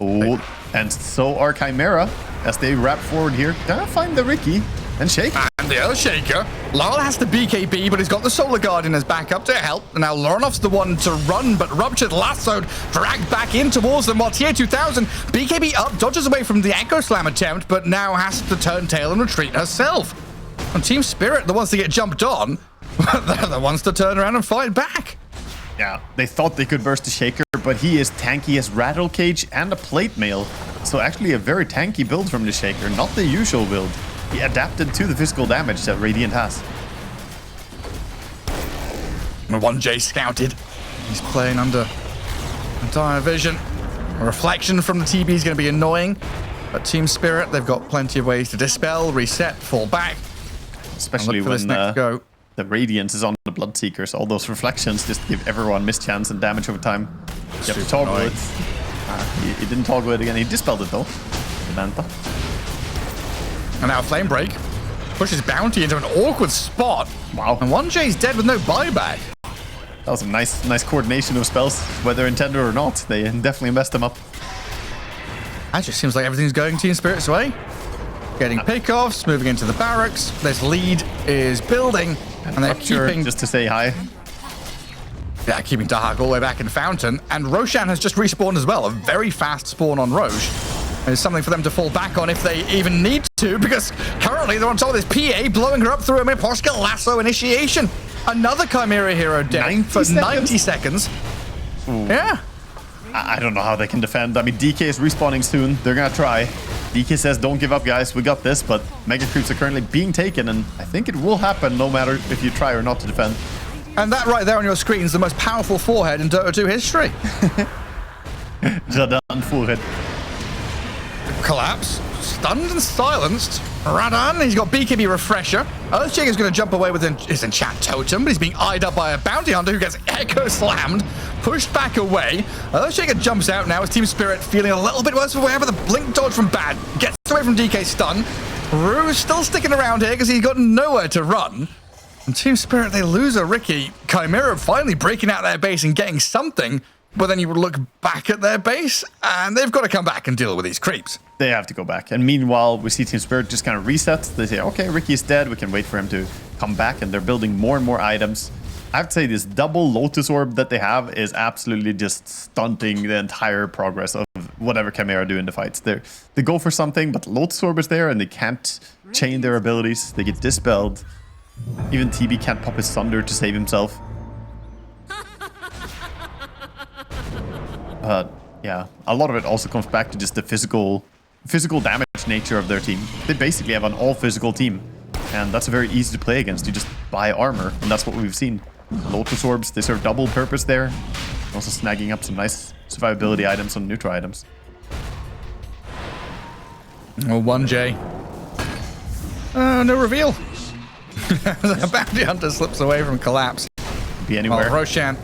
Oh, and so are Chimera as they wrap forward here. Gonna find the Ricky and Shake. And the Earthshaker. Lyle has the BKB, but he's got the Solar Guardian as backup to help. And now Lorinoff's the one to run, but Ruptured lassoed, dragged back in towards them while TA2000, BKB up, dodges away from the Echo Slam attempt, but now has to turn tail and retreat herself. And Team Spirit, the ones to get jumped on, they're the ones to turn around and fight back. Yeah, they thought they could burst the Shaker, but he is tanky as Rattle Cage and a Plate Mail. So actually a very tanky build from the Shaker, not the usual build. He adapted to the physical damage that Radiant has. And 1J scouted. He's playing under dire vision. A reflection from the TB is going to be annoying. But Team Spirit, they've got plenty of ways to dispel, reset, fall back. Especially when the Radiance is on the Bloodseekers. All those reflections just give everyone mischance and damage over time. You have to toggle it. He didn't toggle it again. He dispelled it though. Samantha. And now Flame Break pushes Bounty into an awkward spot. Wow. And 1J's dead with no buyback. That was a nice coordination of spells, whether intended or not. They definitely messed them up. That just seems like everything's going Team Spirit's way. Getting pickoffs, moving into the barracks. This lead is building, and they're keeping... Just to say hi. Yeah, keeping Dahak all the way back in Fountain. And Roshan has just respawned as well. A very fast spawn on Roche. There's something for them to fall back on if they even need to, because currently they're on top of this PA, blowing her up through a Miposhka lasso initiation. Another Chimera hero dead for 90 seconds. Ooh. Yeah. I don't know how they can defend. I mean, DK is respawning soon. They're gonna try. DK says, don't give up, guys. We got this, but Mega Creeps are currently being taken, and I think it will happen no matter if you try or not to defend. And that right there on your screen is the most powerful forehead in Dota 2 history. Radan forehead. Collapse. Stunned and silenced. Radan, he's got BKB Refresher. Earthshaker's going to jump away with his Enchant Totem, but he's being eyed up by a Bounty Hunter who gets Echo Slammed, pushed back away. Earthshaker jumps out now as Team Spirit feeling a little bit worse for wear, but the Blink Dodge from Bad gets away from DK Stun. Rue's still sticking around here because he's got nowhere to run. And Team Spirit, they lose a Ricky. Chimera finally breaking out their base and getting something. But then you would look back at their base, and they've got to come back and deal with these creeps. They have to go back. And meanwhile, we see Team Spirit just kind of reset. They say, okay, Ricky's dead. We can wait for him to come back. And they're building more and more items. I have to say, this double Lotus Orb that they have is absolutely just stunting the entire progress of whatever Chimera do in the fights. They go for something, but Lotus Orb is there, and they can't chain their abilities. They get dispelled. Even TB can't pop his Thunder to save himself. Yeah, a lot of it also comes back to just the physical damage nature of their team. They basically have an all-physical team, and that's very easy to play against. You just buy armor, and that's what we've seen. Lotus Orbs, they serve double purpose there. Also snagging up some nice survivability items on neutral items. Well, 1J. No reveal. The bounty hunter slips away from collapse. Be anywhere. Well, Roshan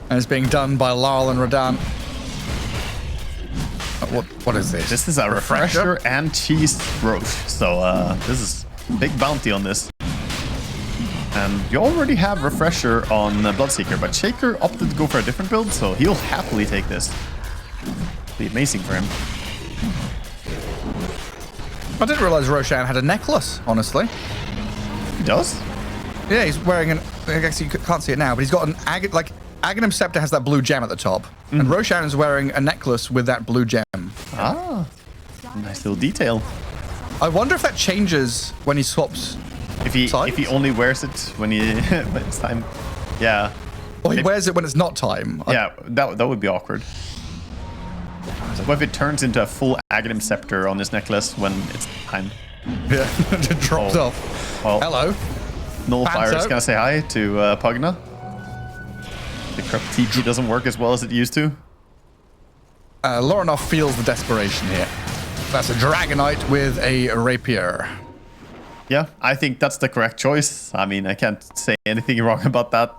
is being done by Larl and Radan. What is this? This is a refresher and cheese roach. So this is a big bounty on this. And you already have refresher on Bloodseeker, but Shaker opted to go for a different build, so he'll happily take this. It'll be amazing for him. I didn't realize Roshan had a necklace, honestly. He does? Yeah, he's wearing I guess you can't see it now, but he's got an Aghanim Scepter has that blue gem at the top, and Roshan is wearing a necklace with that blue gem. Ah, nice little detail. I wonder if that changes when he swaps. If he only wears it when it's time, yeah. Or he wears it when it's not time. Yeah, that would be awkward. What if it turns into a full Aghanim Scepter on his necklace when it's time? Yeah, it drops off. Well, hello. Nullfire is gonna say hi to Pugna. The corrupt TP doesn't work as well as it used to. Lorinov feels the desperation here. That's a Dragonite with a Rapier. Yeah, I think that's the correct choice. I mean, I can't say anything wrong about that.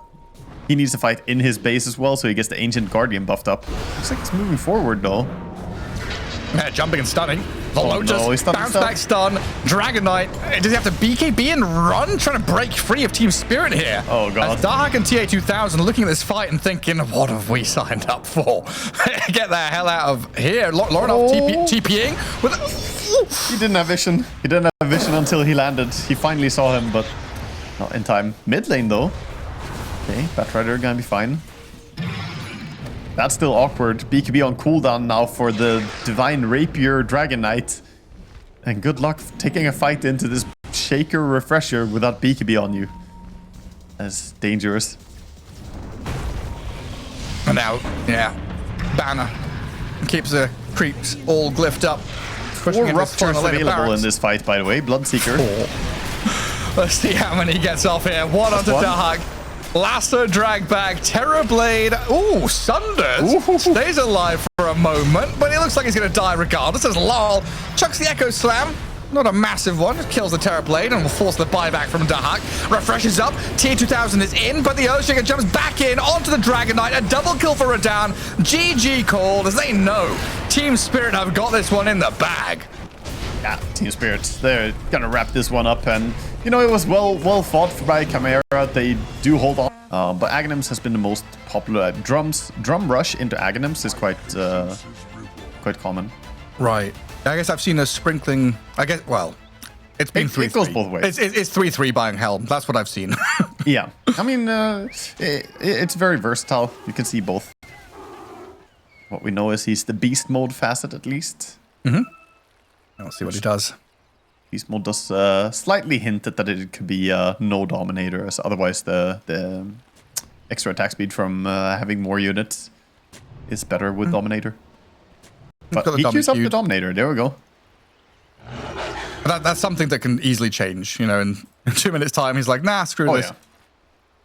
He needs to fight in his base as well, so he gets the Ancient Guardian buffed up. Looks like it's moving forward, though. Yeah, jumping and stunning. The Lotus, bounce back stun, Dragonite. Does he have to BKB and run? Trying to break free of Team Spirit here. Oh, God. As Dahak and TA2000 looking at this fight and thinking, what have we signed up for? Get the hell out of here. Lorinov TPing with... He didn't have vision. He didn't have vision until he landed. He finally saw him, but not in time. Mid lane, though. Okay, Batrider gonna be fine. That's still awkward. BKB on cooldown now for the Divine Rapier Dragon Knight. And good luck taking a fight into this Shaker Refresher without BKB on you. That's dangerous. And now, yeah, Banner keeps the creeps all glyphed up. 4 ruptures available in this fight, by the way. Bloodseeker. 4. Let's see how many he gets off here. One onto Dahak. Lasso drag back, Terror Blade. Ooh, Sunders stays alive for a moment, but it looks like he's going to die regardless. As Lol chucks the Echo Slam. Not a massive one. Just kills the Terror Blade and will force the buyback from Dahak. Refreshes up. TA2000 is in, but the Earthshaker jumps back in onto the Dragon Knight. A double kill for Radan. GG called, as they know Team Spirit have got this one in the bag. Yeah, Team Spirit, they're gonna wrap this one up, and you know, it was well fought by Chimera. They do hold on, but Aghanims has been the most popular. Drum rush into Aghanims is quite common. Right. I guess I've seen a sprinkling. I guess, well, it's been 3-3. It goes both ways. It's 3-3 buying Helm. That's what I've seen. Yeah, I mean, it's very versatile. You can see both. What we know is he's the beast mode facet at least. We'll see what he does. Beast mode does slightly hint that it could be no Dominator, as otherwise the extra attack speed from having more units is better with Dominator. But he queues up the Dominator. There we go. That's something that can easily change. You know, in 2 minutes' time, he's like, nah, screw this. Yeah.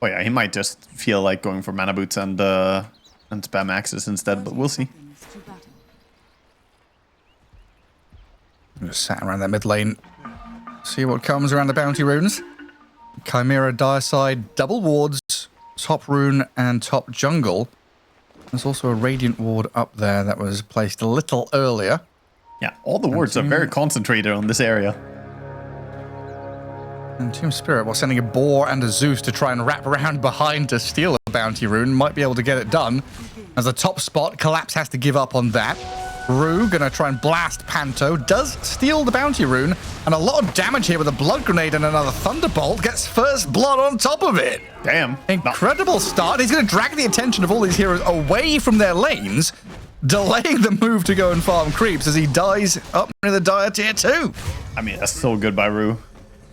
Oh yeah, he might just feel like going for Mana Boots and spam Axis instead, but we'll see. Just sat around that mid lane. See what comes around the bounty runes. Chimera dire side, double wards, top rune and top jungle. There's also a radiant ward up there that was placed a little earlier. Yeah, all the wards are very concentrated on this area. And Team Spirit, while sending a Boar and a Zeus to try and wrap around behind to steal a bounty rune, might be able to get it done. As a top spot, Collapse has to give up on that. Rue gonna try and blast Panto, does steal the bounty rune, and a lot of damage here with a blood grenade and another thunderbolt, gets first blood on top of it. Damn. Incredible start. He's gonna drag the attention of all these heroes away from their lanes, delaying the move to go and farm creeps as he dies up near the dire tier 2. I mean, that's so good by Rue.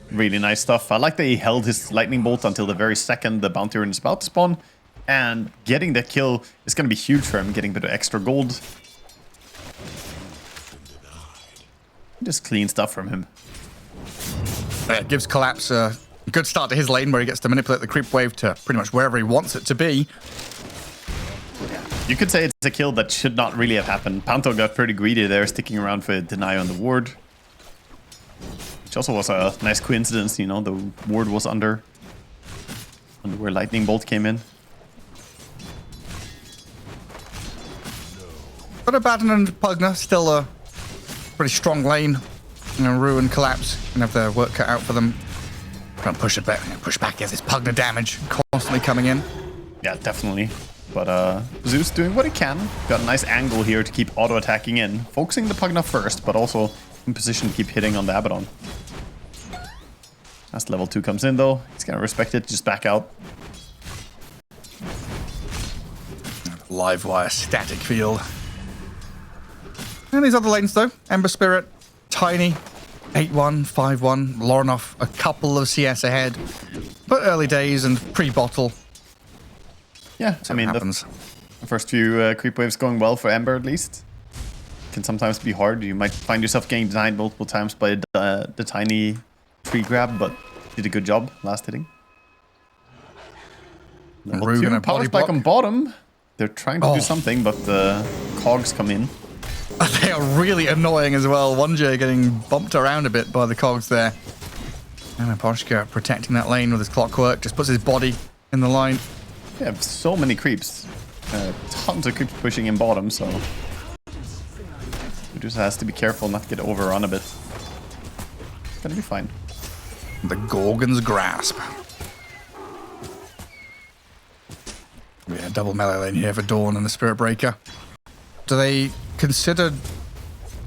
Really nice stuff. I like that he held his lightning bolt until the very second the bounty rune is about to spawn, and getting that kill is gonna be huge for him, getting a bit of extra gold. Just clean stuff from him. It gives Collapse a good start to his lane where he gets to manipulate the creep wave to pretty much wherever he wants it to be. You could say it's a kill that should not really have happened. Panto got pretty greedy there, sticking around for a deny on the ward. Which also was a nice coincidence, you know, the ward was under where lightning bolt came in. But Abaddon and Pugna still a pretty strong lane. You know, Rue and Collapse can have their work cut out for them. Try and push back as this Pugna damage constantly coming in. Yeah, definitely. But Zeus doing what he can. Got a nice angle here to keep auto-attacking in. Focusing the Pugna first, but also in position to keep hitting on the Abaddon. As level 2 comes in though, he's gonna respect it, just back out. Live wire static field. And these other lanes though, Ember Spirit, Tiny, 8-1, 5-1, Lornoff a couple of CS ahead. But early days and pre-bottle. Yeah, So I mean, happens. the first few creep waves going well for Ember at least. Can sometimes be hard. You might find yourself getting denied multiple times by the Tiny free grab, but did a good job last hitting. Rue gonna Power body spike block. on bottom. They're trying to do something, but the cogs come in. They are really annoying as well. 1J getting bumped around a bit by the cogs there. And Aposhka protecting that lane with his clockwork, just puts his body in the line. They have so many creeps. Tons of creeps pushing in bottom, so he just has to be careful not to get overrun a bit. It's gonna be fine. The Gorgon's Grasp. Yeah, double melee lane here for Dawn and the Spirit Breaker. Do they consider...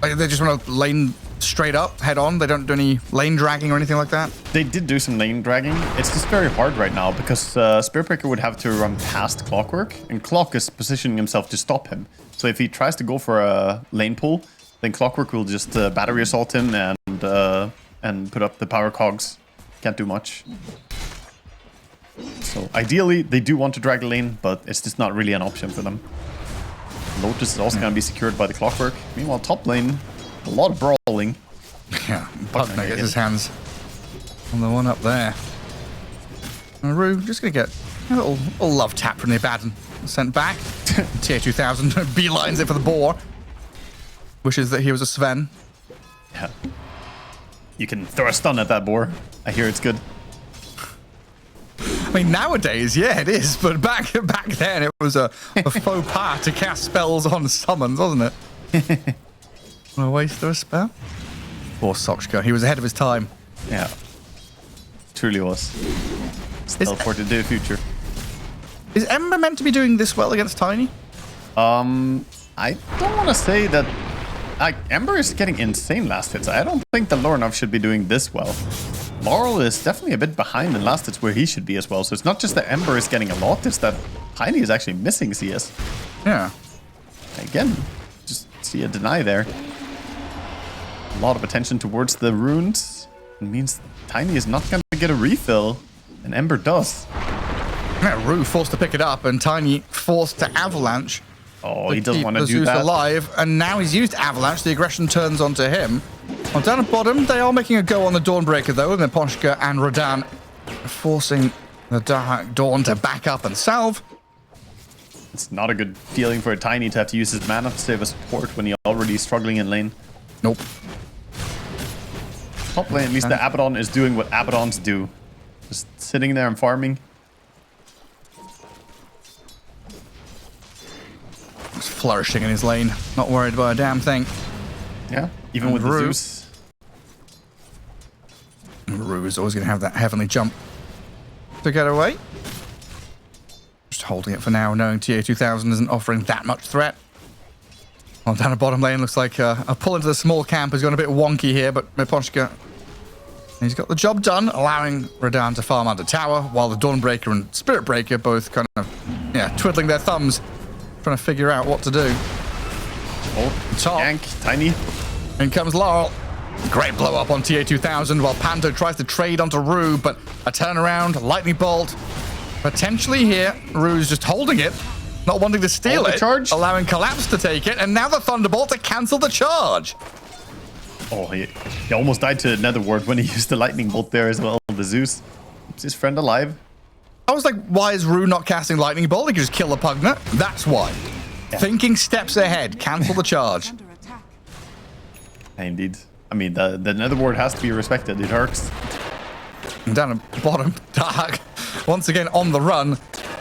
Like, they just want to lane straight up, head on? They don't do any lane dragging or anything like that? They did do some lane dragging. It's just very hard right now because Spiritbreaker would have to run past Clockwork, and Clock is positioning himself to stop him. So if he tries to go for a lane pull, then Clockwork will just battery assault him and put up the power cogs. Can't do much. So ideally, they do want to drag the lane, but it's just not really an option for them. Lotus is also going to be secured by the Clockwork. Meanwhile, top lane, a lot of brawling. Yeah, Pugna gets his hands on the one up there. And Rue just going to get a little love tap from the Abaddon. Sent back. Tier 2000 beelines it for the Boar. Wishes that he was a Sven. Yeah. You can throw a stun at that Boar. I hear it's good. I mean, nowadays, yeah, it is. But back then, it was a faux pas to cast spells on summons, wasn't it? A waste of a spell. Poor Sokshka. He was ahead of his time. Yeah. Truly was. It's teleported to the future. Is Ember meant to be doing this well against Tiny? I don't want to say that... Ember is getting insane last hits. I don't think the Lornov should be doing this well. Laurel is definitely a bit behind in last hits where he should be as well. So it's not just that Ember is getting a lot, it's that Tiny is actually missing CS. Yeah. Again, just see a deny there. A lot of attention towards the runes. It means Tiny is not going to get a refill, and Ember does. Yeah, Rue forced to pick it up, and Tiny forced to Avalanche. Oh, he doesn't want to do Zeus that. alive, and now he's used Avalanche. The aggression turns onto him. Well, down at bottom, they are making a go on the Dawnbreaker, though, and then Poshka and Radan forcing the Dark Dawn to back up and salve. It's not a good feeling for a Tiny to have to use his mana to save a support when he's already struggling in lane. Nope. Top lane, at least the Abaddon is doing what Abaddons do. Just sitting there and farming. Just flourishing in his lane, not worried about a damn thing. Yeah, even with the Rue. Zeus. Rue is always going to have that heavenly jump to get away. Just holding it for now, knowing TA2000 isn't offering that much threat. Well, down the bottom lane, looks like a pull into the small camp has gone a bit wonky here, but Miposhka, he's got the job done, allowing Radan to farm under tower, while the Dawnbreaker and Spiritbreaker both kind of, twiddling their thumbs, trying to figure out what to do. Oh, Top. Yank, Tiny. In comes Laurel. Great blow up on TA2000 while Panto tries to trade onto Rue, but a turnaround, lightning bolt. Potentially here, Rue's just holding it, not wanting to steal it, charge. allowing Collapse to take it, and now the Thunderbolt to cancel the charge. Oh, he almost died to Netherward when he used the lightning bolt there as well. The Zeus keeps his friend alive. I was like, why is Rue not casting lightning bolt? He could just kill the Pugna. That's why. Yeah. Thinking steps ahead, cancel the charge. Under attack. Indeed. I mean, the Netherward has to be respected. It hurts. And down at the bottom, Dark once again on the run.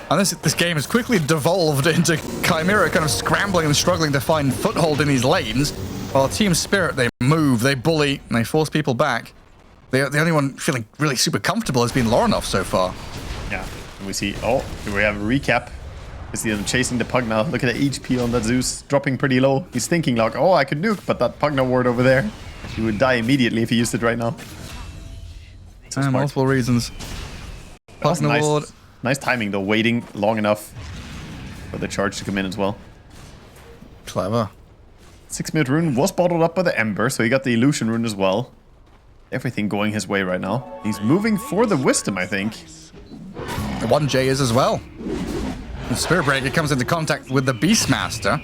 And this game has quickly devolved into Chimera kind of scrambling and struggling to find foothold in these lanes. While Team Spirit, they move, they bully, and they force people back. The only one feeling really super comfortable has been Lorinov so far. Yeah. And we see, here we have a recap. We see them chasing the Pugna. Look at the HP on that Zeus, dropping pretty low. He's thinking like, oh, I could nuke, but that Pugna ward over there, he would die immediately if he used it right now. So smart. Multiple reasons. That was Pugna ward. nice timing though, waiting long enough for the charge to come in as well. Clever. 6-minute rune was bottled up by the Ember, so he got the illusion rune as well. Everything going his way right now. He's moving for the wisdom, I think. The 1J is as well. The Spiritbreaker comes into contact with the Beastmaster.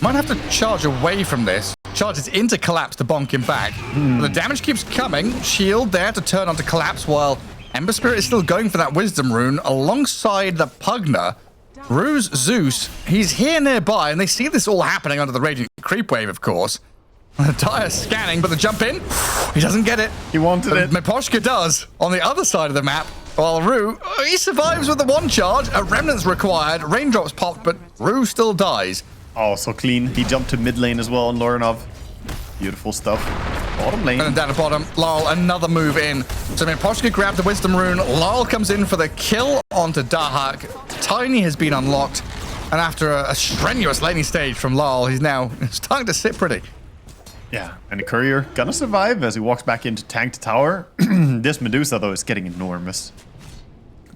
Might have to charge away from this. Charges into Collapse to bonk him back. But the damage keeps coming. Shield there to turn onto Collapse while Ember Spirit is still going for that Wisdom rune alongside the Pugna. Rue's Zeus, he's here nearby, and they see this all happening under the Radiant Creep Wave, of course. Dire scanning, but the jump in, he doesn't get it. He wanted it. Miposhka does on the other side of the map, while Rue, he survives with the one charge. A remnant's required, raindrops popped, but Rue still dies. Oh, so clean. He jumped to mid lane as well on Lorinov. Beautiful stuff. Bottom lane. And then down the bottom, Laurel, another move in. So Miposhka grabbed the Wisdom rune. Laurel comes in for the kill onto Dahak. Tiny has been unlocked. And after a strenuous laning stage from Laurel, he's now starting to sit pretty. Yeah, and the courier gonna survive as he walks back into tank to tower. This Medusa, though, is getting enormous.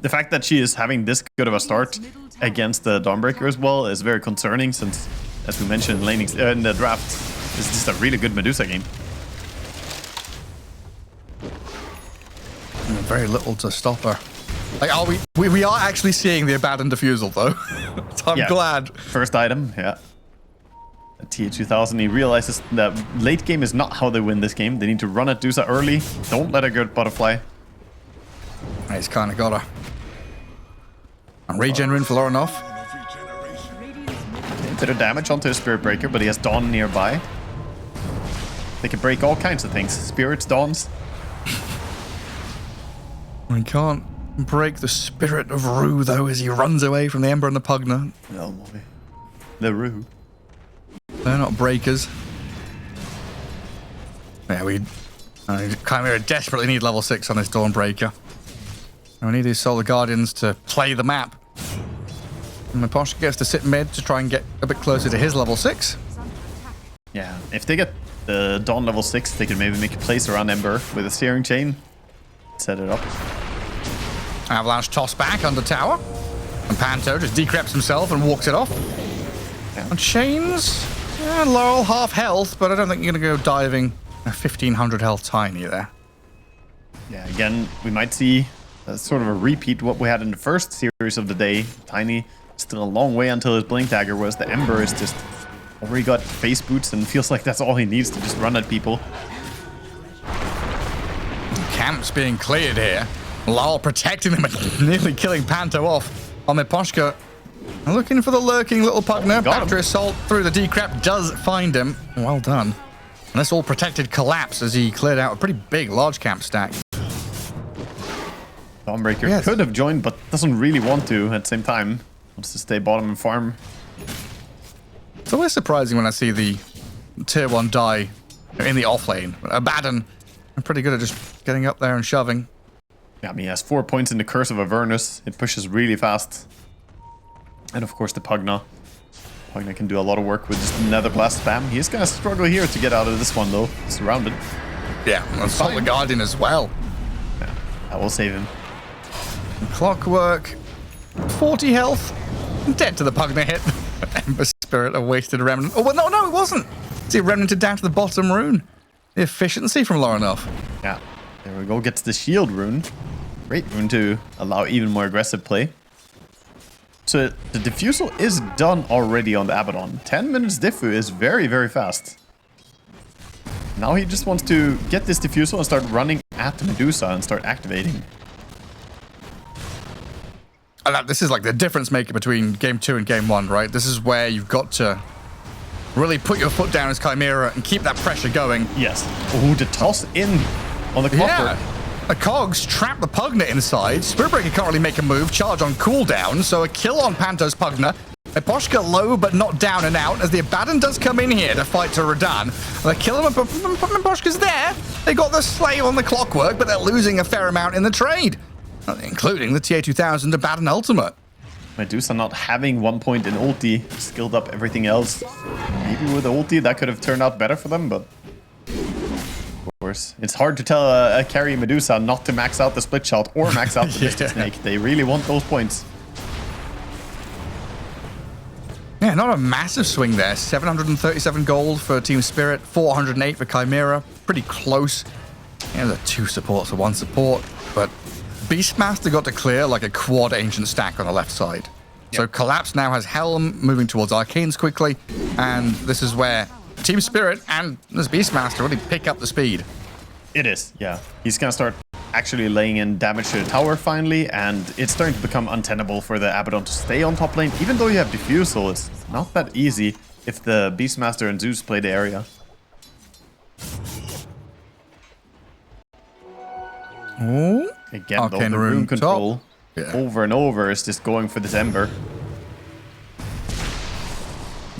The fact that she is having this good of a start against the Dawnbreaker as well is very concerning, since, as we mentioned in the draft, this is just a really good Medusa game. Very little to stop her. Like, we are actually seeing the abandoned defusal, though. So I'm glad. First item, yeah. At TA2000, he realizes that late game is not how they win this game. They need to run at Dusa early. Don't let her get butterfly. He's kind of got her. And regen rune for Lorinov. A bit of damage onto his Spirit Breaker, but he has Dawn nearby. They can break all kinds of things. Spirits, Dawns. We can't break the spirit of Rue, though, as he runs away from the Ember and the Pugna. Oh boy. The Rue. They're not breakers. Yeah, Chimera desperately need level 6 on this Dawnbreaker. And we need these Solar Guardians to play the map. And Miposhka gets to sit mid to try and get a bit closer to his level 6. Yeah, if they get the Dawn level 6, they can maybe make a place around Ember with a steering chain. Set it up. Avalanche toss back under tower. And Panto just decreps himself and walks it off. Yeah. And Chains, Laurel half health, but I don't think you're going to go diving a 1500 health Tiny there. Yeah, again, we might see sort of a repeat what we had in the first series of the day. Tiny still a long way until his Blink Dagger, whereas the Ember is just already got face boots and feels like that's all he needs to just run at people. Camps being cleared here. Laurel protecting them and nearly killing Panto off on Miposhka. Looking for the lurking little Pugna. After assault through the decrep does find him. Well done. And this all protected Collapse as he cleared out a pretty big large camp stack. Dawnbreaker could have joined, but doesn't really want to at the same time. Wants to stay bottom and farm. It's always surprising when I see the tier 1 die in the off lane. Abaddon I'm pretty good at just getting up there and shoving. Yeah, I mean, he has 4 points in the Curse of Avernus. It pushes really fast. And of course the Pugna. Pugna can do a lot of work with just Nether Blast spam. He's gonna struggle here to get out of this one though. He's surrounded. Yeah, and Solar Guardian as well. Yeah, that will save him. And Clockwork, 40 health. Dead to the Pugna hit. Ember Spirit, a wasted Remnant. Oh, well, no, it wasn't. See, Remnanted down to the bottom rune. The efficiency from Lorinov. Yeah, there we go. Gets the shield rune. Great rune to allow even more aggressive play. So the diffusal is done already on the Abaddon. 10 minutes diffu is very, very fast. Now he just wants to get this diffusal and start running at the Medusa and start activating. And this is like the difference maker between game 2 and game 1, right? This is where you've got to really put your foot down as Chimera and keep that pressure going. Yes. Oh, the toss in on the Clockwork. Yeah. The Cogs trap the Pugna inside. Spiritbreaker can't really make a move. Charge on cooldown, so a kill on Panto's Pugna. Eposhka low, but not down and out, as the Abaddon does come in here to fight to Radan. They kill him, but Eposhka's there. They got the Slave on the Clockwork, but they're losing a fair amount in the trade, including the TA2000 Abaddon Ultimate. Medusa not having 1 point in ulti, skilled up everything else. Maybe with the ulti that could have turned out better for them, but of course, it's hard to tell a carry Medusa not to max out the split shot or max out the Mystic Snake. They really want those points. Yeah, not a massive swing there. 737 gold for Team Spirit, 408 for Chimera. Pretty close. Yeah, the 2 supports for 1 support, but Beastmaster got to clear like a quad ancient stack on the left side. Yep. So Collapse now has Helm moving towards Arcanes quickly, and this is where Team Spirit and this Beastmaster really pick up the speed. It is, yeah. He's gonna start actually laying in damage to the tower finally, and it's starting to become untenable for the Abaddon to stay on top lane. Even though you have Diffusal, it's not that easy if the Beastmaster and Zeus play the area. Oh. Again, though, the rune control over and over is just going for this Ember.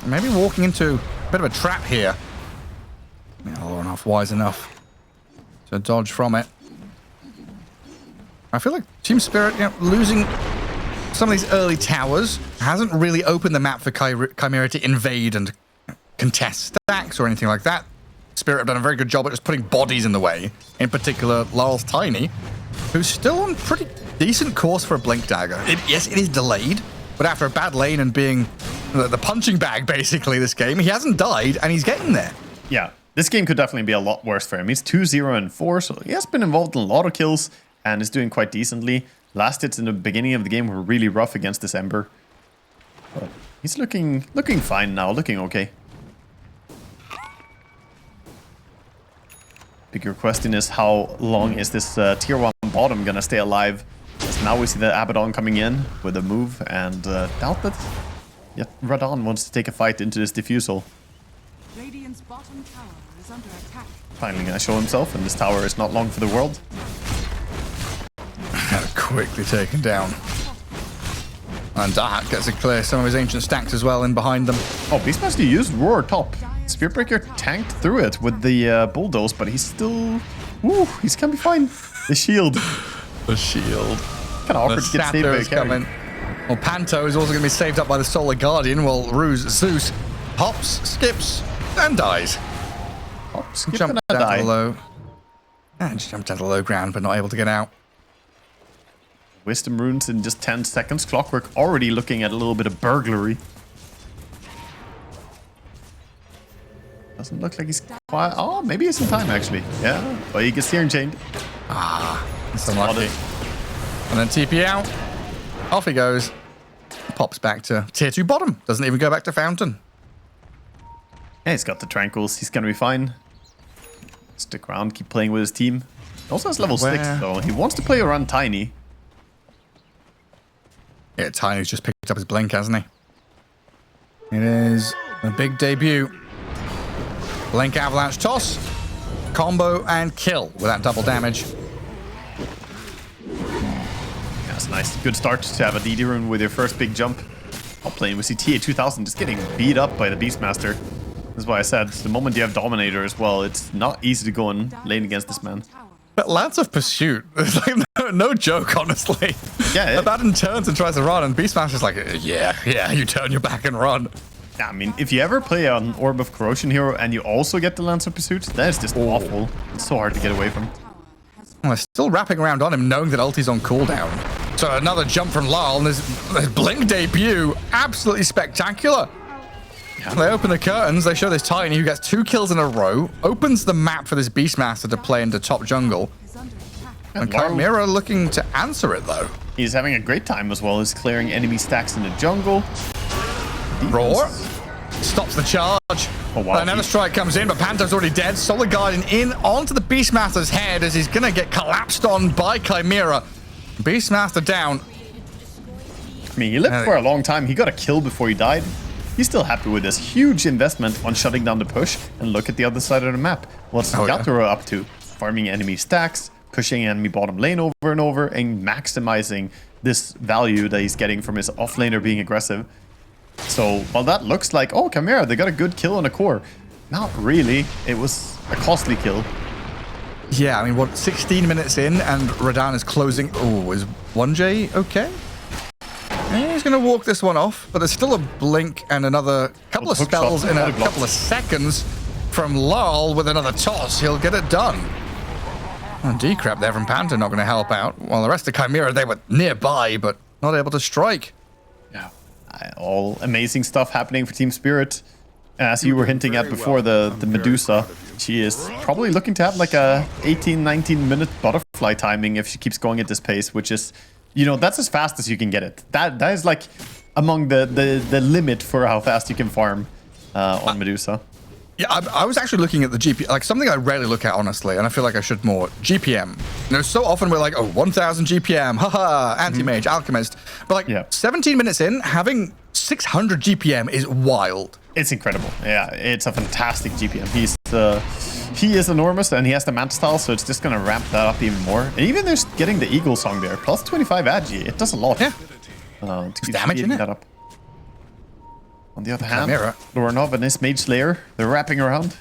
Maybe walking into a bit of a trap here. Lorinov wise enough to dodge from it. I feel like Team Spirit, losing some of these early towers hasn't really opened the map for Chimera to invade and contest stacks or anything like that. Spirit have done a very good job at just putting bodies in the way. In particular, Larl's Tiny, who's still on pretty decent course for a Blink Dagger. Yes, it is delayed, but after a bad lane and being the punching bag, basically, this game, he hasn't died, and he's getting there. Yeah, this game could definitely be a lot worse for him. He's 2-0-4, so he has been involved in a lot of kills and is doing quite decently. Last hits in the beginning of the game were really rough against this Ember. But he's looking fine now, looking okay. Bigger question is how long is this tier 1 bottom gonna stay alive? Because now we see the Abaddon coming in with a move, and doubt that Radan wants to take a fight into this Diffusal. Radiant's bottom tower is under attack. Finally gonna show himself, and this tower is not long for the world. Quickly taken down. And Dahat gets to clear some of his ancient stacks as well in behind them. Oh, Beastmaster used Roar top. Spearbreaker tanked through it with the bulldoze, but he's still... Ooh, he's gonna be fine. The shield. The shield. Kind of awkward to get saved by a carry. Well, Panto is also going to be saved up by the Solar Guardian, while Zeus hops, skips, and dies. Hop, skip, Jump and down die. to the low. And just jumped down to the low ground, but not able to get out. Wisdom runes in just 10 seconds. Clockwork already looking at a little bit of burglary. Doesn't look like he's quite... Oh, maybe he's in time, actually. Yeah, but he gets Searing Chained. That's unlucky. And then TP out. Off he goes. Pops back to tier 2 bottom. Doesn't even go back to Fountain. Yeah, he's got the Tranquils. He's gonna be fine. Stick around, keep playing with his team. He also has level 6, though. He wants to play around Tiny. Yeah, Tiny's just picked up his blink, hasn't he? It is a big debut. Blink Avalanche toss, combo, and kill with that double damage. That's nice. Good start to have a DD rune with your first big jump. While playing with CTA 2000, just getting beat up by the Beastmaster. That's why I said the moment you have Dominator as well, it's not easy to go and lane against this man. But Lance of Pursuit, it's like no joke, honestly. Yeah. Abaddon turns and tries to run, and Beastmaster's like, yeah, you turn your back and run. Yeah, I mean, if you ever play an Orb of Corrosion hero and you also get the Lance of Pursuit, that is just awful. It's so hard to get away from. Well, they're still wrapping around on him, knowing that ulti's on cooldown. So another jump from Lyle, and his Blink debut, absolutely spectacular. Yeah. They open the curtains, they show this Tiny who gets 2 kills in a row, opens the map for this Beastmaster to play into top jungle. And Chimera looking to answer it, though. He's having a great time as well. He's clearing enemy stacks in the jungle. Roar stops the charge. Oh, wow. Another strike comes in, but Panto's already dead. Solar Guardian in onto the Beastmaster's head as he's going to get collapsed on by Chimera. Beastmaster down. I mean, he lived for a long time. He got a kill before he died. He's still happy with this huge investment on shutting down the push. And look at the other side of the map. What's Yatoro up to? Farming enemy stacks, pushing enemy bottom lane over and over, and maximizing this value that he's getting from his offlaner being aggressive. So, while that looks like, oh, Chimera, they got a good kill on a core. Not really. It was a costly kill. Yeah, I mean, what, 16 minutes in, and Radan is closing. Oh, is 1J okay? He's going to walk this one off, but there's still a blink and another couple of spells in a couple of seconds from Lal with another toss. He'll get it done. And decrep there from Panther not going to help out. While the rest of Chimera, they were nearby, but not able to strike. Yeah. All amazing stuff happening for Team Spirit. As you were hinting at before, the Medusa, she is probably looking to have like a 18-19 minute butterfly timing if she keeps going at this pace, which is, you know, that's as fast as you can get it. That is like among the limit for how fast you can farm on Medusa. Yeah, I was actually looking at the GPM, like something I rarely look at, honestly, and I feel like I should more. GPM. You know, so often we're like, oh, 1000 GPM, haha, anti-mage, alchemist. But like 17 minutes in, having 600 GPM is wild. It's incredible. Yeah, it's a fantastic GPM. He is enormous, and he has the Manta style, so it's just going to ramp that up even more. And even just getting the Eagle song there, plus 25 agi, it does a lot. Yeah. To keep damage in it. that up. On the other hand, Chimera. Loranov and his Mage Slayer, they're wrapping around.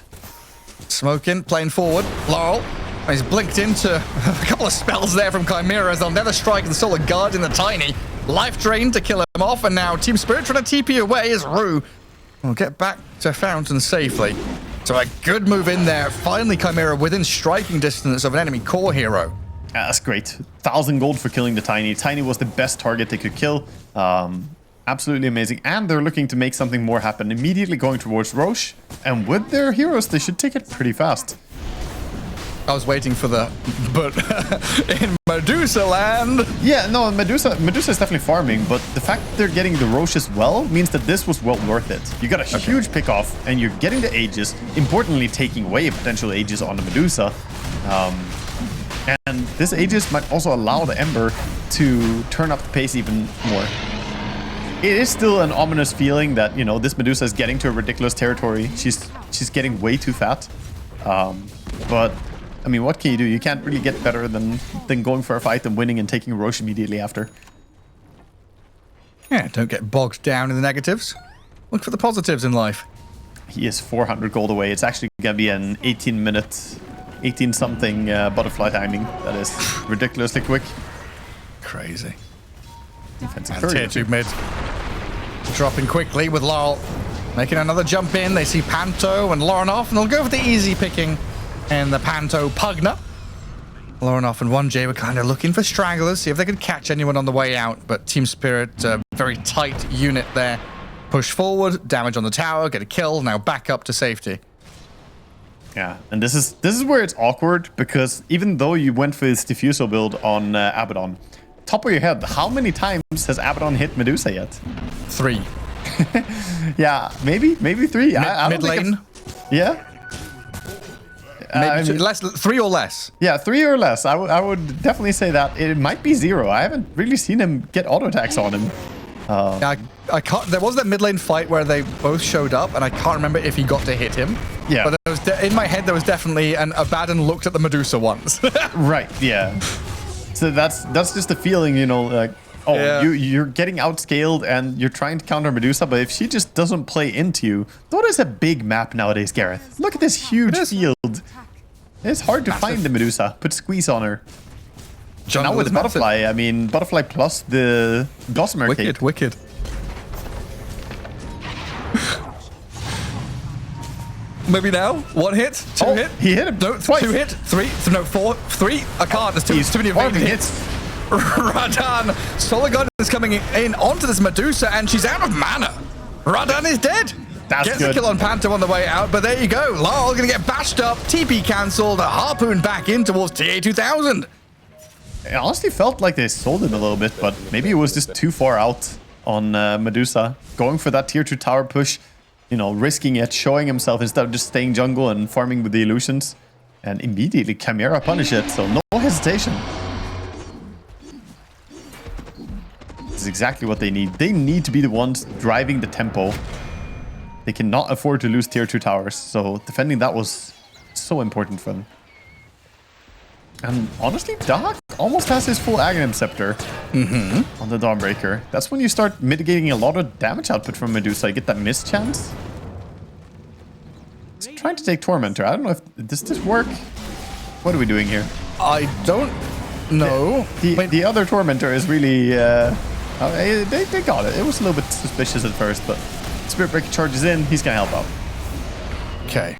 Smoking, playing forward. Laurel. He's blinked into a couple of spells there from Chimera as they'll never strike the Solar Guard in the Tiny. Life drain to kill him off, and now Team Spirit trying to TP away as Rue will get back to Fountain safely. So a good move in there. Finally, Chimera within striking distance of an enemy core hero. Yeah, that's great. 1,000 gold for killing the Tiny. Tiny was the best target they could kill. Absolutely amazing. And they're looking to make something more happen. Immediately going towards Roche. And with their heroes, they should take it pretty fast. I was waiting for the, but in Medusa land. Yeah, no, Medusa is definitely farming, but the fact that they're getting the Roche as well means that this was well worth it. You got a huge pick off, and you're getting the Aegis, importantly taking away potential Aegis on the Medusa. And this Aegis might also allow the Ember to turn up the pace even more. It is still an ominous feeling that, you know, this Medusa is getting to a ridiculous territory. She's getting way too fat. But I mean, what can you do? You can't really get better than going for a fight and winning and taking Roche immediately after. Yeah, don't get bogged down in the negatives. Look for the positives in life. He is 400 gold away. It's actually going to be an 18-something butterfly timing. That is ridiculously quick. Crazy. Defense And tier 2 mid. Dropping quickly with Laurel. Making another jump in. They see Panto and Loranov, and they'll go for the easy picking. And the Panto Pugna. Loranov and 1J were kind of looking for stragglers, see if they could catch anyone on the way out. But Team Spirit, very tight unit there. Push forward, damage on the tower, get a kill, now back up to safety. Yeah, and this is where it's awkward, because even though you went for this diffusal build on Abaddon, top of your head, how many times has Abaddon hit Medusa yet? 3. Yeah, maybe 3. I Mid lane? Yeah. Maybe 3 or less. Yeah, 3 or less. I would definitely say that. It might be 0. I haven't really seen him get auto attacks on him. I can't. There was that mid lane fight where they both showed up, and I can't remember if he got to hit him. Yeah. But there was in my head, there was definitely an Abaddon looked at the Medusa once. Right. Yeah. So that's just the feeling, you know. Like Oh, Yeah. you're getting outscaled and you're trying to counter Medusa, but if she just doesn't play into you, Dota is a big map nowadays, Gareth. Look at this huge field. It's hard to find the Medusa. Put squeeze on her. Jungle Now with is the massive. Butterfly, I mean, Butterfly plus the Gossamer Wicked, Cape. wicked. Maybe now. 1 hit, 2 Oh, hit. he hit him No, twice. 2 hit, 3. No, 4. 3. I can't. There's too many farming evading hits. Radan. Soligon is coming in onto this Medusa, and she's out of mana. Radan is dead. That's Gets good. a kill on Panther on the way out, but there you go. Lyle gonna get bashed up. TP cancelled. A harpoon back in towards TA2000. It honestly felt like they sold him a little bit, but maybe it was just too far out on Medusa. Going for that tier 2 tower push, you know, risking it, showing himself instead of just staying jungle and farming with the illusions. And immediately Chimera punish it, so no hesitation. This is exactly what they need. They need to be the ones driving the tempo. They cannot afford to lose tier 2 towers, so defending that was so important for them. And honestly, Dahak almost has his full Aghanim Scepter on the Dawnbreaker. That's when you start mitigating a lot of damage output from Medusa. You get that miss chance. He's trying to take Tormentor. I don't know if... Does this work? What are we doing here? I don't know. The other Tormentor is really... they got it. It was a little bit suspicious at first, but Spirit Breaker charges in. He's going to help out. Okay.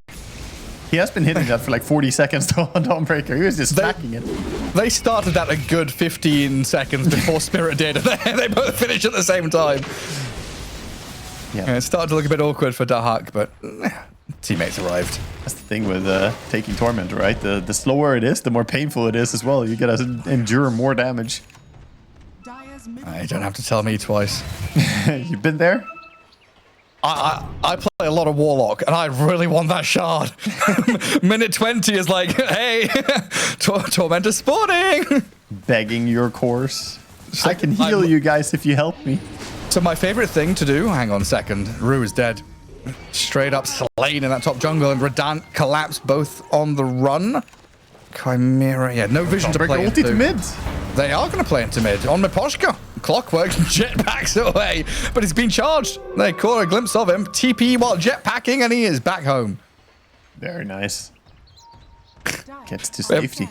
He has been hitting that for like 40 seconds though on Dawnbreaker. He was just stacking it. They started that a good 15 seconds before Spirit did. They both finished at the same time. Yeah. And it started to look a bit awkward for Dahak, but teammates arrived. That's the thing with taking Tormentor, right? The slower it is, the more painful it is as well. You gotta endure more damage. I don't have to tell me twice. You've been there? I play a lot of Warlock, and I really want that shard. Minute 20 is like, hey, Tormentor spawning. Begging your course. So I can heal you guys if you help me. So my favorite thing to do, hang on a second, Rue is dead. Straight up slain in that top jungle, and Radant collapsed both on the run. Chimera, yeah, no vision to Dawnbreaker play ulti into. to mid. They are going to play into mid on Miposhka. Clockwork jetpacks away, but he's been charged. They caught a glimpse of him. TP while jetpacking, and he is back home. Very nice. Gets to safety.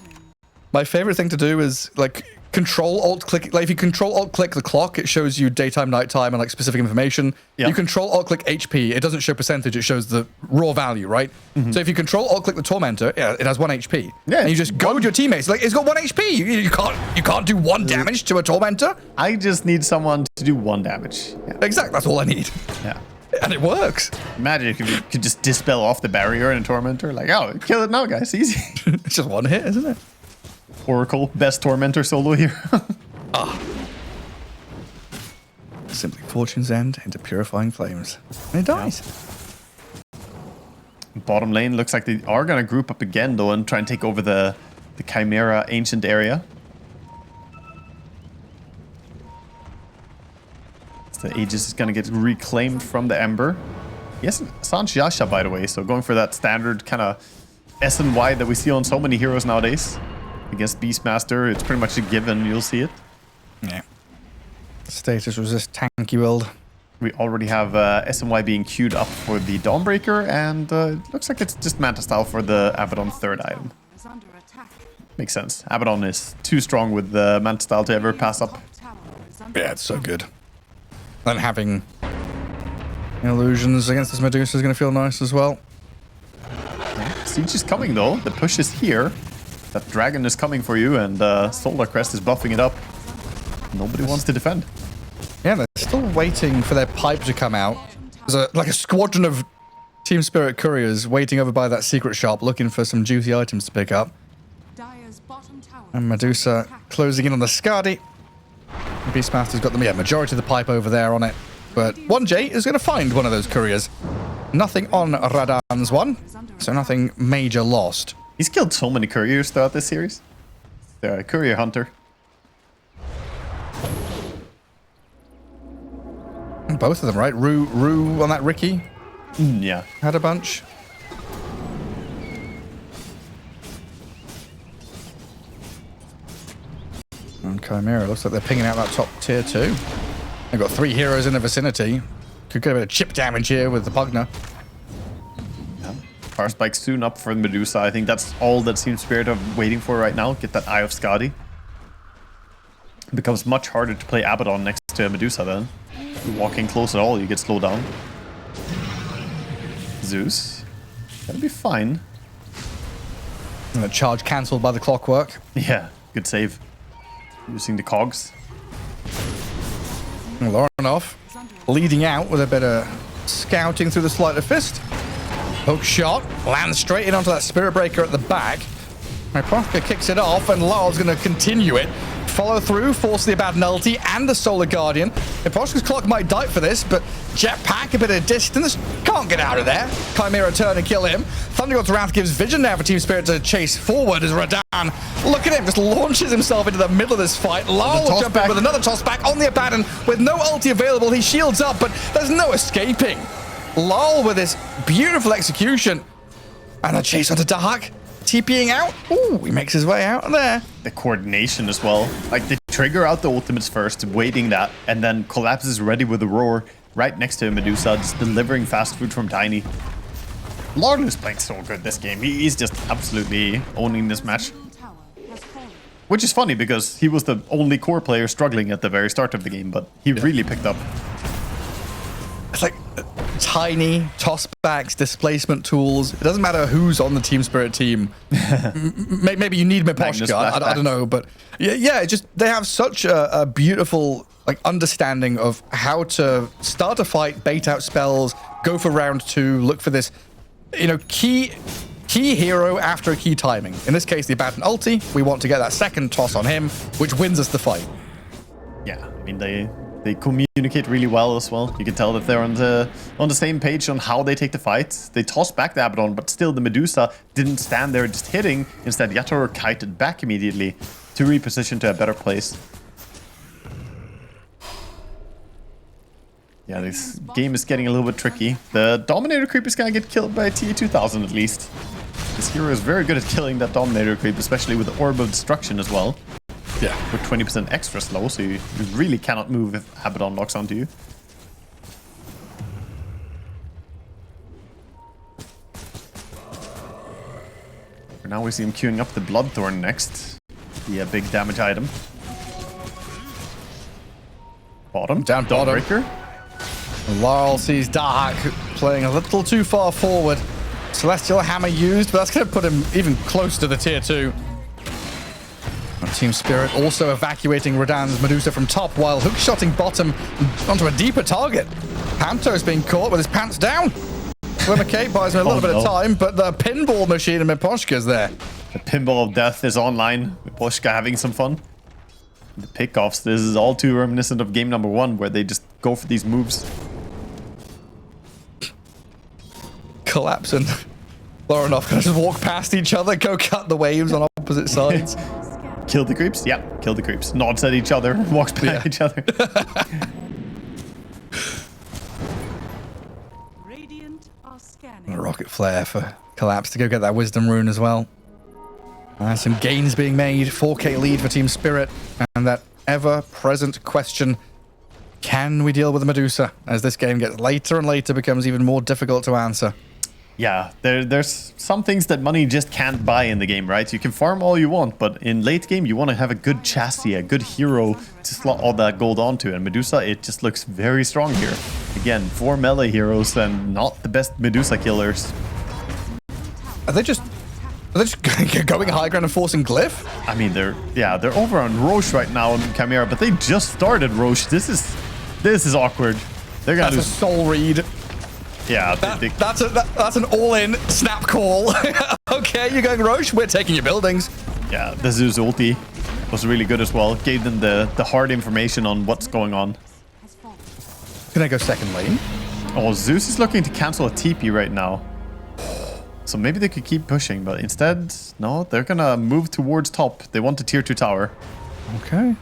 My favorite thing to do is like control alt click. Like if you control alt click the clock, it shows you daytime, nighttime, and like specific information. Yeah. You control alt click HP. It doesn't show percentage. It shows the raw value, right? So if you control alt click the Tormentor, yeah, it has 1 HP. Yeah, and you just go with your teammates. Like it's got 1 HP. You can't do 1 damage to a Tormentor. I just need someone to do 1 damage. Yeah. Exactly. That's all I need, Yeah. and it works. Imagine if you could just dispel off the barrier in a Tormentor. Like, oh, kill it now, guys. Easy. It's just 1 hit, isn't it? Oracle, best Tormentor solo here. Simply Fortune's End into Purifying Flames. And it dies. Bottom lane looks like they are going to group up again, though, and try and take over the Chimera Ancient area. So the Aegis is going to get reclaimed from the Ember. Yes, Sanj Yasha, by the way, so going for that standard kind of S and Y that we see on so many heroes nowadays. Against Beastmaster, it's pretty much a given, you'll see it. Yeah. Status resist tanky build. We already have S and Y being queued up for the Dawnbreaker, and it looks like it's just Manta Style for the Abaddon 3rd item. Makes sense. Abaddon is too strong with the Manta Style to ever pass up. Yeah, it's so good. Then having illusions against this Medusa is going to feel nice as well. Siege is coming though. The push is here. That dragon is coming for you, and Solar Crest is buffing it up. Nobody wants to defend. Yeah, they're still waiting for their pipe to come out. There's like a squadron of Team Spirit couriers waiting over by that secret shop looking for some juicy items to pick up. And Medusa closing in on the Skadi. Beastmaster's got the majority of the pipe over there on it. But 1J is going to find one of those couriers. Nothing on Radan's one, so nothing major lost. He's killed so many couriers throughout this series. They're a courier hunter. Both of them, right? Rue on that Ricky Yeah. had a bunch. And Chimera. Looks like they're pinging out that top tier 2. They've got 3 heroes in the vicinity. Could get a bit of chip damage here with the Pugna. Yeah. Power spike soon up for the Medusa. I think that's all that Team Spirit are waiting for right now. Get that Eye of Skadi. It becomes much harder to play Abaddon next to a Medusa then. If you walk in close at all, you get slowed down. Zeus. That'll be fine. And the charge cancelled by the clockwork. Yeah, good save. Using the cogs. Lorinov leading out with a bit of scouting through the sleight of fist. Hook shot, lands straight in onto that Spirit Breaker at the back. Miposhka kicks it off, and Lar's going to continue it. Follow through, force the Abaddon ulti and the Solar Guardian. Miposhka's clock might die for this, but Jetpack a bit of distance. Can't get out of there. Chimera turn and kill him. Thunder God's Wrath gives vision now for Team Spirit to chase forward as Radan, look at him, just launches himself into the middle of this fight. Lar will jump in with another toss back on the Abaddon with no ulti available. He shields up, but there's no escaping. Lol with this beautiful execution. And a chase onto Dahak. TPing out. Ooh, he makes his way out of there. The coordination as well. Like, they trigger out the ultimates first, waiting that, and then Collapse is ready with a roar right next to Medusa, just delivering fast food from Tiny. Larlu's playing so good this game. He's just absolutely owning this match. Which is funny because he was the only core player struggling at the very start of the game, but he really picked up. It's like tiny tossbacks, displacement tools. It doesn't matter who's on the Team Spirit team. Maybe you need Miposhka. I don't know, but yeah, it just they have such a beautiful like understanding of how to start a fight, bait out spells, go for round 2, look for this, key hero after a key timing. In this case, the Abaddon ulti. We want to get that second toss on him, which wins us the fight. Yeah, I mean they communicate really well as well. You can tell that they're on the same page on how they take the fight. They toss back the Abaddon, but still the Medusa didn't stand there just hitting. Instead, Yator kited back immediately to reposition to a better place. Yeah, this game is getting a little bit tricky. The Dominator creep is gonna get killed by TA2000 at least. This hero is very good at killing that Dominator creep, especially with the Orb of Destruction as well. Yeah, with 20% extra slow, so you really cannot move if Abaddon locks onto you. For now we see him queuing up the Bloodthorn next. Be a big damage item. Bottom. Down bottom. Breaker. Laurel sees Dahak playing a little too far forward. Celestial Hammer used, but that's going to put him even close to the tier 2. Team Spirit also evacuating Radan's Medusa from top while hookshotting bottom onto a deeper target. Panto's being caught with his pants down. Swimmer Cape buys him a little bit of time, but the pinball machine in Miposhka's there. The pinball of death is online. Miposhka having some fun. The pickoffs, this is all too reminiscent of game number 1 where they just go for these moves. Collapse and Lorinov can just walk past each other, go cut the waves on opposite sides. Kill the creeps? Yeah, kill the creeps. Nods at each other, walks by each other. Radiant are scanning. A rocket flare for Collapse to go get that wisdom rune as well. Some gains being made, 4k lead for Team Spirit, and that ever-present question, can we deal with the Medusa? As this game gets later and later, becomes even more difficult to answer. Yeah, there's some things that money just can't buy in the game, right? You can farm all you want, but in late game, you want to have a good chassis, a good hero to slot all that gold onto. And Medusa, it just looks very strong here. Again, 4 melee heroes and not the best Medusa killers. Are they just going high ground and forcing Glyph? I mean, they're over on Roche right now on Chimera, but they just started Roche. This is awkward. They're gonna That's a soul read. Yeah, that's an all-in snap call. Okay, you're going Roche, we're taking your buildings. Yeah, the Zeus ulti was really good as well. Gave them the hard information on what's going on. Can I go second lane? Oh, Zeus is looking to cancel a TP right now. So maybe they could keep pushing, but instead, no, they're gonna move towards top. They want the tier 2 tower. Okay.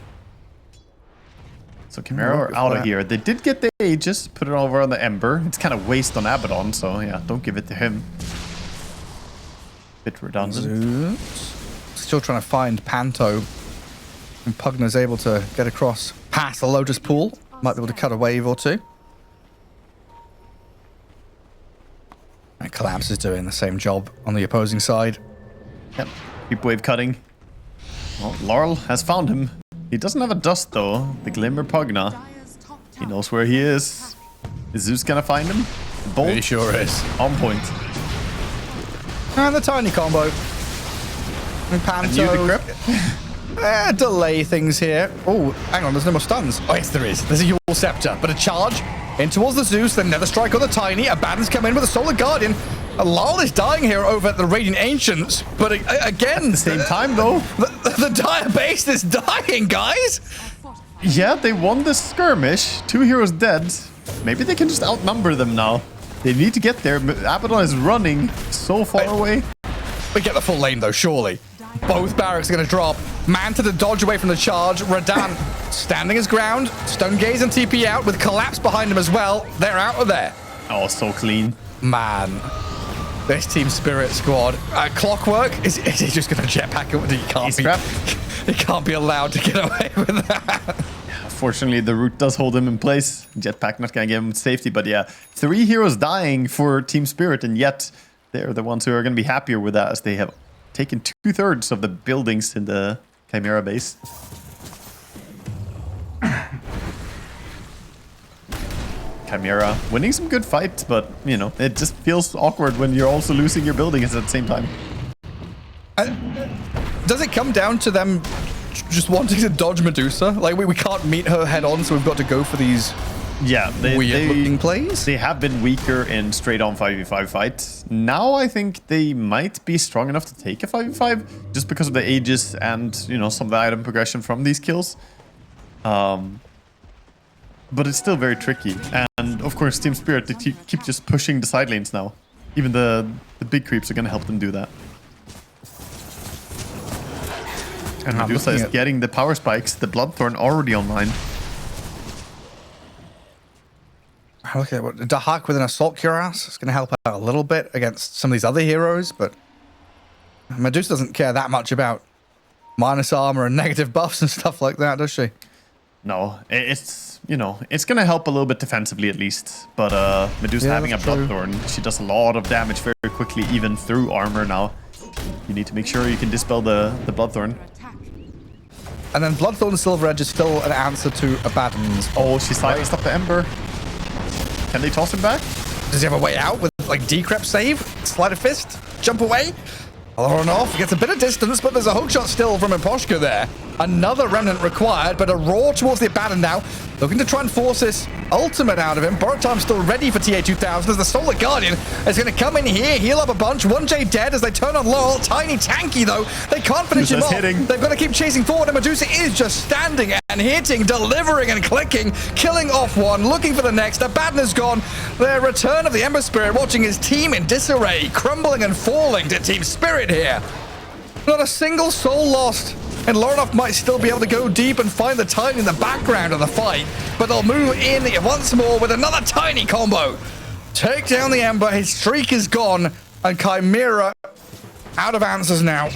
So Chimera are out of here. They did get the Aegis, put it over on the Ember. It's kind of waste on Abaddon, so yeah, don't give it to him. Bit redundant. Zeus. Still trying to find Panto. And Pugner's able to get across past the Lotus Pool. Might be able to cut a wave or two. And Collapse is doing the same job on the opposing side. Yep. Keep wave cutting. Well, Laurel has found him. He doesn't have a dust though. The Glimmer Pugna. He knows where he is. Is Zeus gonna find him? Bolt. He sure is. On point. And the tiny combo. And Panto. Delay things here. Oh, hang on, there's no more stuns. Oh, yes, there is. There's a Yule Scepter, but a charge in towards the Zeus, then Nether Strike on the Tiny. Abaddon's come in with a Solar Guardian. Lol is dying here over at the Radiant Ancients, but again... At the same time, though. The dire base is dying, guys! Yeah, they won this skirmish. 2 heroes dead. Maybe they can just outnumber them now. They need to get there. Abaddon is running so far away. We get the full lane, though, surely. Both barracks are going to drop. Manta to dodge away from the charge. Radan standing his ground. Stone Gaze and TP out with Collapse behind him as well. They're out of there. Oh, so clean. Man. This Team Spirit squad. Clockwork, is he just going to jetpack it? He can't be allowed to get away with that. Fortunately, the root does hold him in place. Jetpack not going to give him safety, but yeah. 3 heroes dying for Team Spirit, and yet they're the ones who are going to be happier with that, as they have taken 2/3 of the buildings in the Chimera base. Chimera winning some good fights, but, you know, it just feels awkward when you're also losing your buildings at the same time. Does it come down to them just wanting to dodge Medusa? Like, we can't meet her head on, so we've got to go for these weird-looking plays? They have been weaker in straight-on 5v5 fights. Now I think they might be strong enough to take a 5v5, just because of the Aegis and, you know, some of the item progression from these kills. But it's still very tricky. And, of course, Team Spirit, they keep just pushing the side lanes now. Even the big creeps are going to help them do that. And Medusa is getting the power spikes, the Bloodthorn already online. Okay, well, Dahak with an Assault Cuirass is going to help out a little bit against some of these other heroes, but Medusa doesn't care that much about minus armor and negative buffs and stuff like that, does she? No, it's, you know, it's going to help a little bit defensively at least. But Medusa having a Bloodthorn, she does a lot of damage very quickly, even through armor now. You need to make sure you can dispel the Bloodthorn. And then Bloodthorn Silver Edge is still an answer to Abaddon's. Oh, she sidestepped up the Ember. Can they toss him back? Does he have a way out with, like, Decrep save? Sleight of Fist? Jump away? On off, gets a bit of distance, but there's a hookshot still from Imposhka there. Another Remnant required, but a roar towards the Abaddon now. Looking to try and force this ultimate out of him. Boratime's still ready for TA2000 as the Solar Guardian is going to come in here, heal up a bunch. 1J dead as they turn on Laurel. Tiny tanky, though. They can't finish him off. They've got to keep chasing forward, and Medusa is just standing and hitting, delivering and clicking, killing off one, looking for the next. Abaddon is gone. The return of the Ember Spirit, watching his team in disarray, crumbling and falling to Team Spirit here. Not a single soul lost. And Lornoff might still be able to go deep and find the Tiny in the background of the fight, but they'll move in once more with another Tiny combo. Take down the Ember, his streak is gone, and Chimera out of answers now.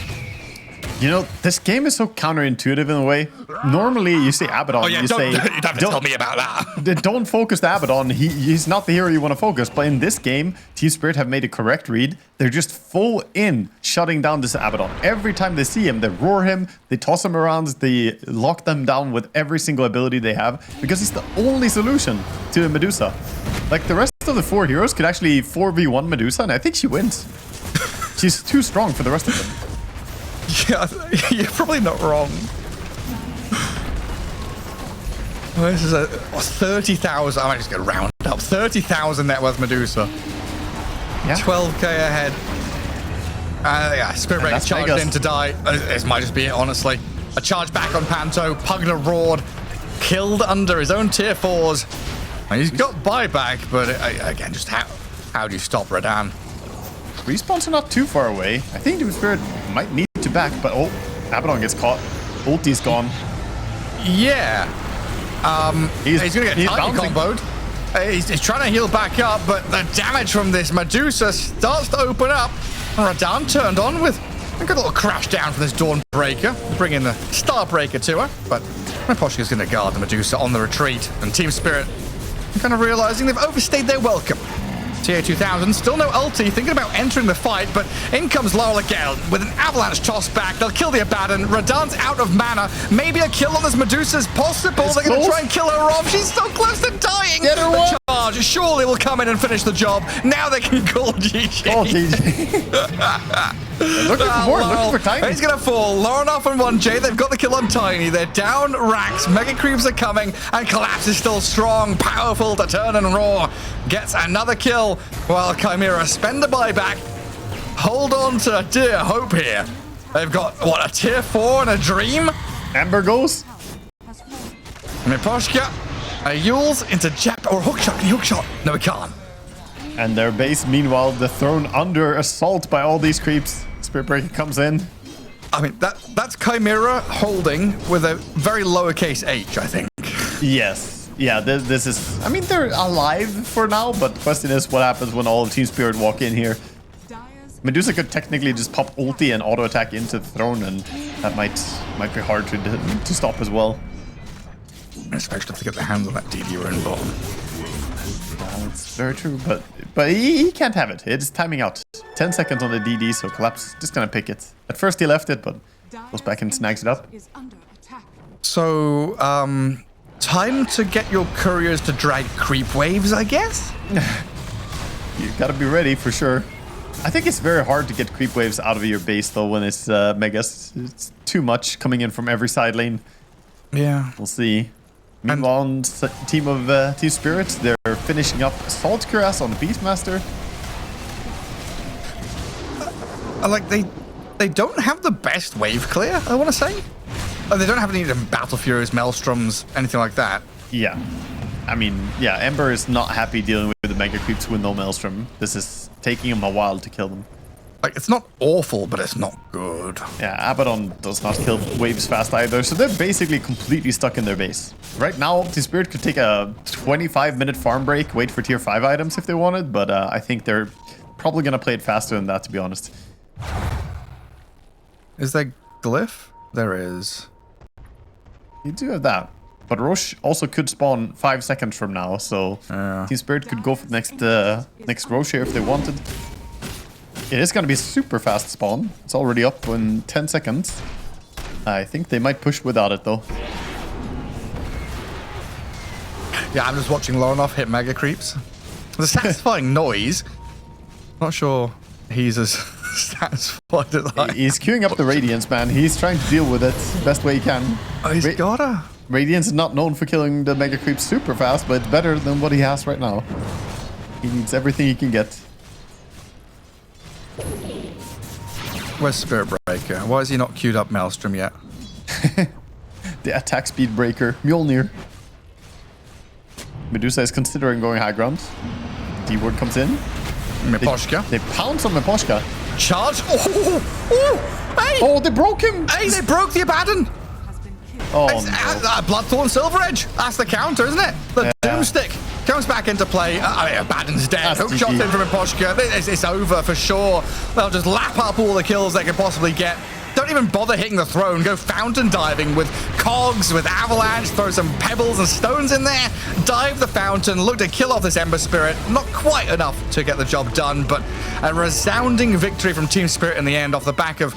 You know, this game is so counterintuitive in a way. Normally, you say Abaddon, you don't have to tell me about that. Don't focus the Abaddon. He's not the hero you want to focus. But in this game, Team Spirit have made a correct read. They're just full in shutting down this Abaddon. Every time they see him, they roar him, they toss him around, they lock them down with every single ability they have, because he's the only solution to Medusa. Like, the rest of the 4 heroes could actually 4v1 Medusa, and I think she wins. She's too strong for the rest of them. Yeah, you're probably not wrong. Well, this is a 30,000. I might just go round up. 30,000 net worth Medusa. Yeah. 12k ahead. Yeah, Spirit Breaker charged in to die. This might just be it, honestly. A charge back on Panto. Pugna roared. Killed under his own tier 4s. And he's got buyback, but again, just how do you stop Radan? Respawns are not too far away. I think Team Spirit might need to back, but oh, Abaddon gets caught. Ulti's gone. Yeah. He's going to get tiny comboed. He's trying to heal back up, but the damage from this Medusa starts to open up. Radan turned on with A good little crash down from this Dawnbreaker. Bring in the Starbreaker to her, but Miposhka's going to guard the Medusa on the retreat, and Team Spirit kind of realizing they've overstayed their welcome. TA2000, still no ulti, thinking about entering the fight, but in comes Laurel again with an avalanche toss back. They'll kill the Abaddon. Radan's out of mana. Maybe a kill on this Medusa is possible. They're going to try and kill her off. She's so close to dying. Get her The charge surely will come in and finish the job. Now they can call GG. Oh, GG. Looking for more, looking for Tiny. He's going to fall. Lauren off on 1J. They've got the kill on Tiny. They're down racks. Mega Creeps are coming, and Collapse is still strong, powerful to turn and roar. Gets another kill while Chimera spend the buyback. Hold on to dear hope here. They've got, what, a tier 4 and a dream? Amber goes. Miposhka, a Yules into Jep, or hookshot. No, we can't. And their base, meanwhile, they're thrown under assault by all these creeps. Spirit Breaker comes in. I mean, that's Chimera holding with a very lowercase h, I think. Yes. Yeah, this is... I mean, they're alive for now, but the question is what happens when all of Team Spirit walk in here. Medusa could technically just pop ulti and auto-attack into the throne, and that might be hard to stop as well. Especially if they get the hand on that DD rune bomb. That's very true, but he can't have it. It's timing out. 10 seconds on the DD, so Collapse is just gonna pick it. At first he left it, but goes back and snags it up. So, time to get your couriers to drag creep waves, I guess? You gotta be ready for sure. I think it's very hard to get creep waves out of your base though when it's Megas. It's too much coming in from every side lane. Yeah. We'll see. Meanwhile, on team of Team Spirits, they're finishing up Assault Cuirass on the Beastmaster. Like, they don't have the best wave clear, I want to say. They don't have any Battle Furies, Maelstroms, anything like that. Yeah. I mean, yeah, Ember is not happy dealing with the Mega Creeps with no Maelstrom. This is taking him a while to kill them. Like, it's not awful, but it's not good. Yeah, Abaddon does not kill waves fast either, so they're basically completely stuck in their base. Right now, Team Spirit could take a 25-minute farm break, wait for tier 5 items if they wanted, but I think they're probably going to play it faster than that, to be honest. Is there glyph? There is. You do have that. But Roche also could spawn 5 seconds from now, so Team Spirit could go for the next Roche here if they wanted. It is going to be a super fast spawn. It's already up in 10 seconds. I think they might push without it, though. Yeah, I'm just watching Lorinov hit Mega Creeps. The satisfying noise. Not sure he's as satisfied as I am. He's queuing up the Radiance, man. He's trying to deal with it the best way he can. Oh, he's gotta. Radiance is not known for killing the Mega Creeps super fast, but it's better than what he has right now. He needs everything he can get. Where's Spirit Breaker? Why is he not queued up Maelstrom yet? The attack speed breaker, Mjolnir. Medusa is considering going high ground. D-word comes in. Miposhka. They pounce on Miposhka. Charge. Oh, hey. Oh, they broke him. Hey, they broke the Abaddon. Oh, no. Bloodthorn Silver Edge. That's the counter, isn't it? The Doomstick comes back into play. I mean, Abaddon's dead. Hook shot in from Miposhka. It's over for sure. They'll just lap up all the kills they can possibly get. Don't even bother hitting the throne. Go fountain diving with cogs, with avalanche. Throw some pebbles and stones in there. Dive the fountain. Look to kill off this Ember Spirit. Not quite enough to get the job done, but a resounding victory from Team Spirit in the end off the back of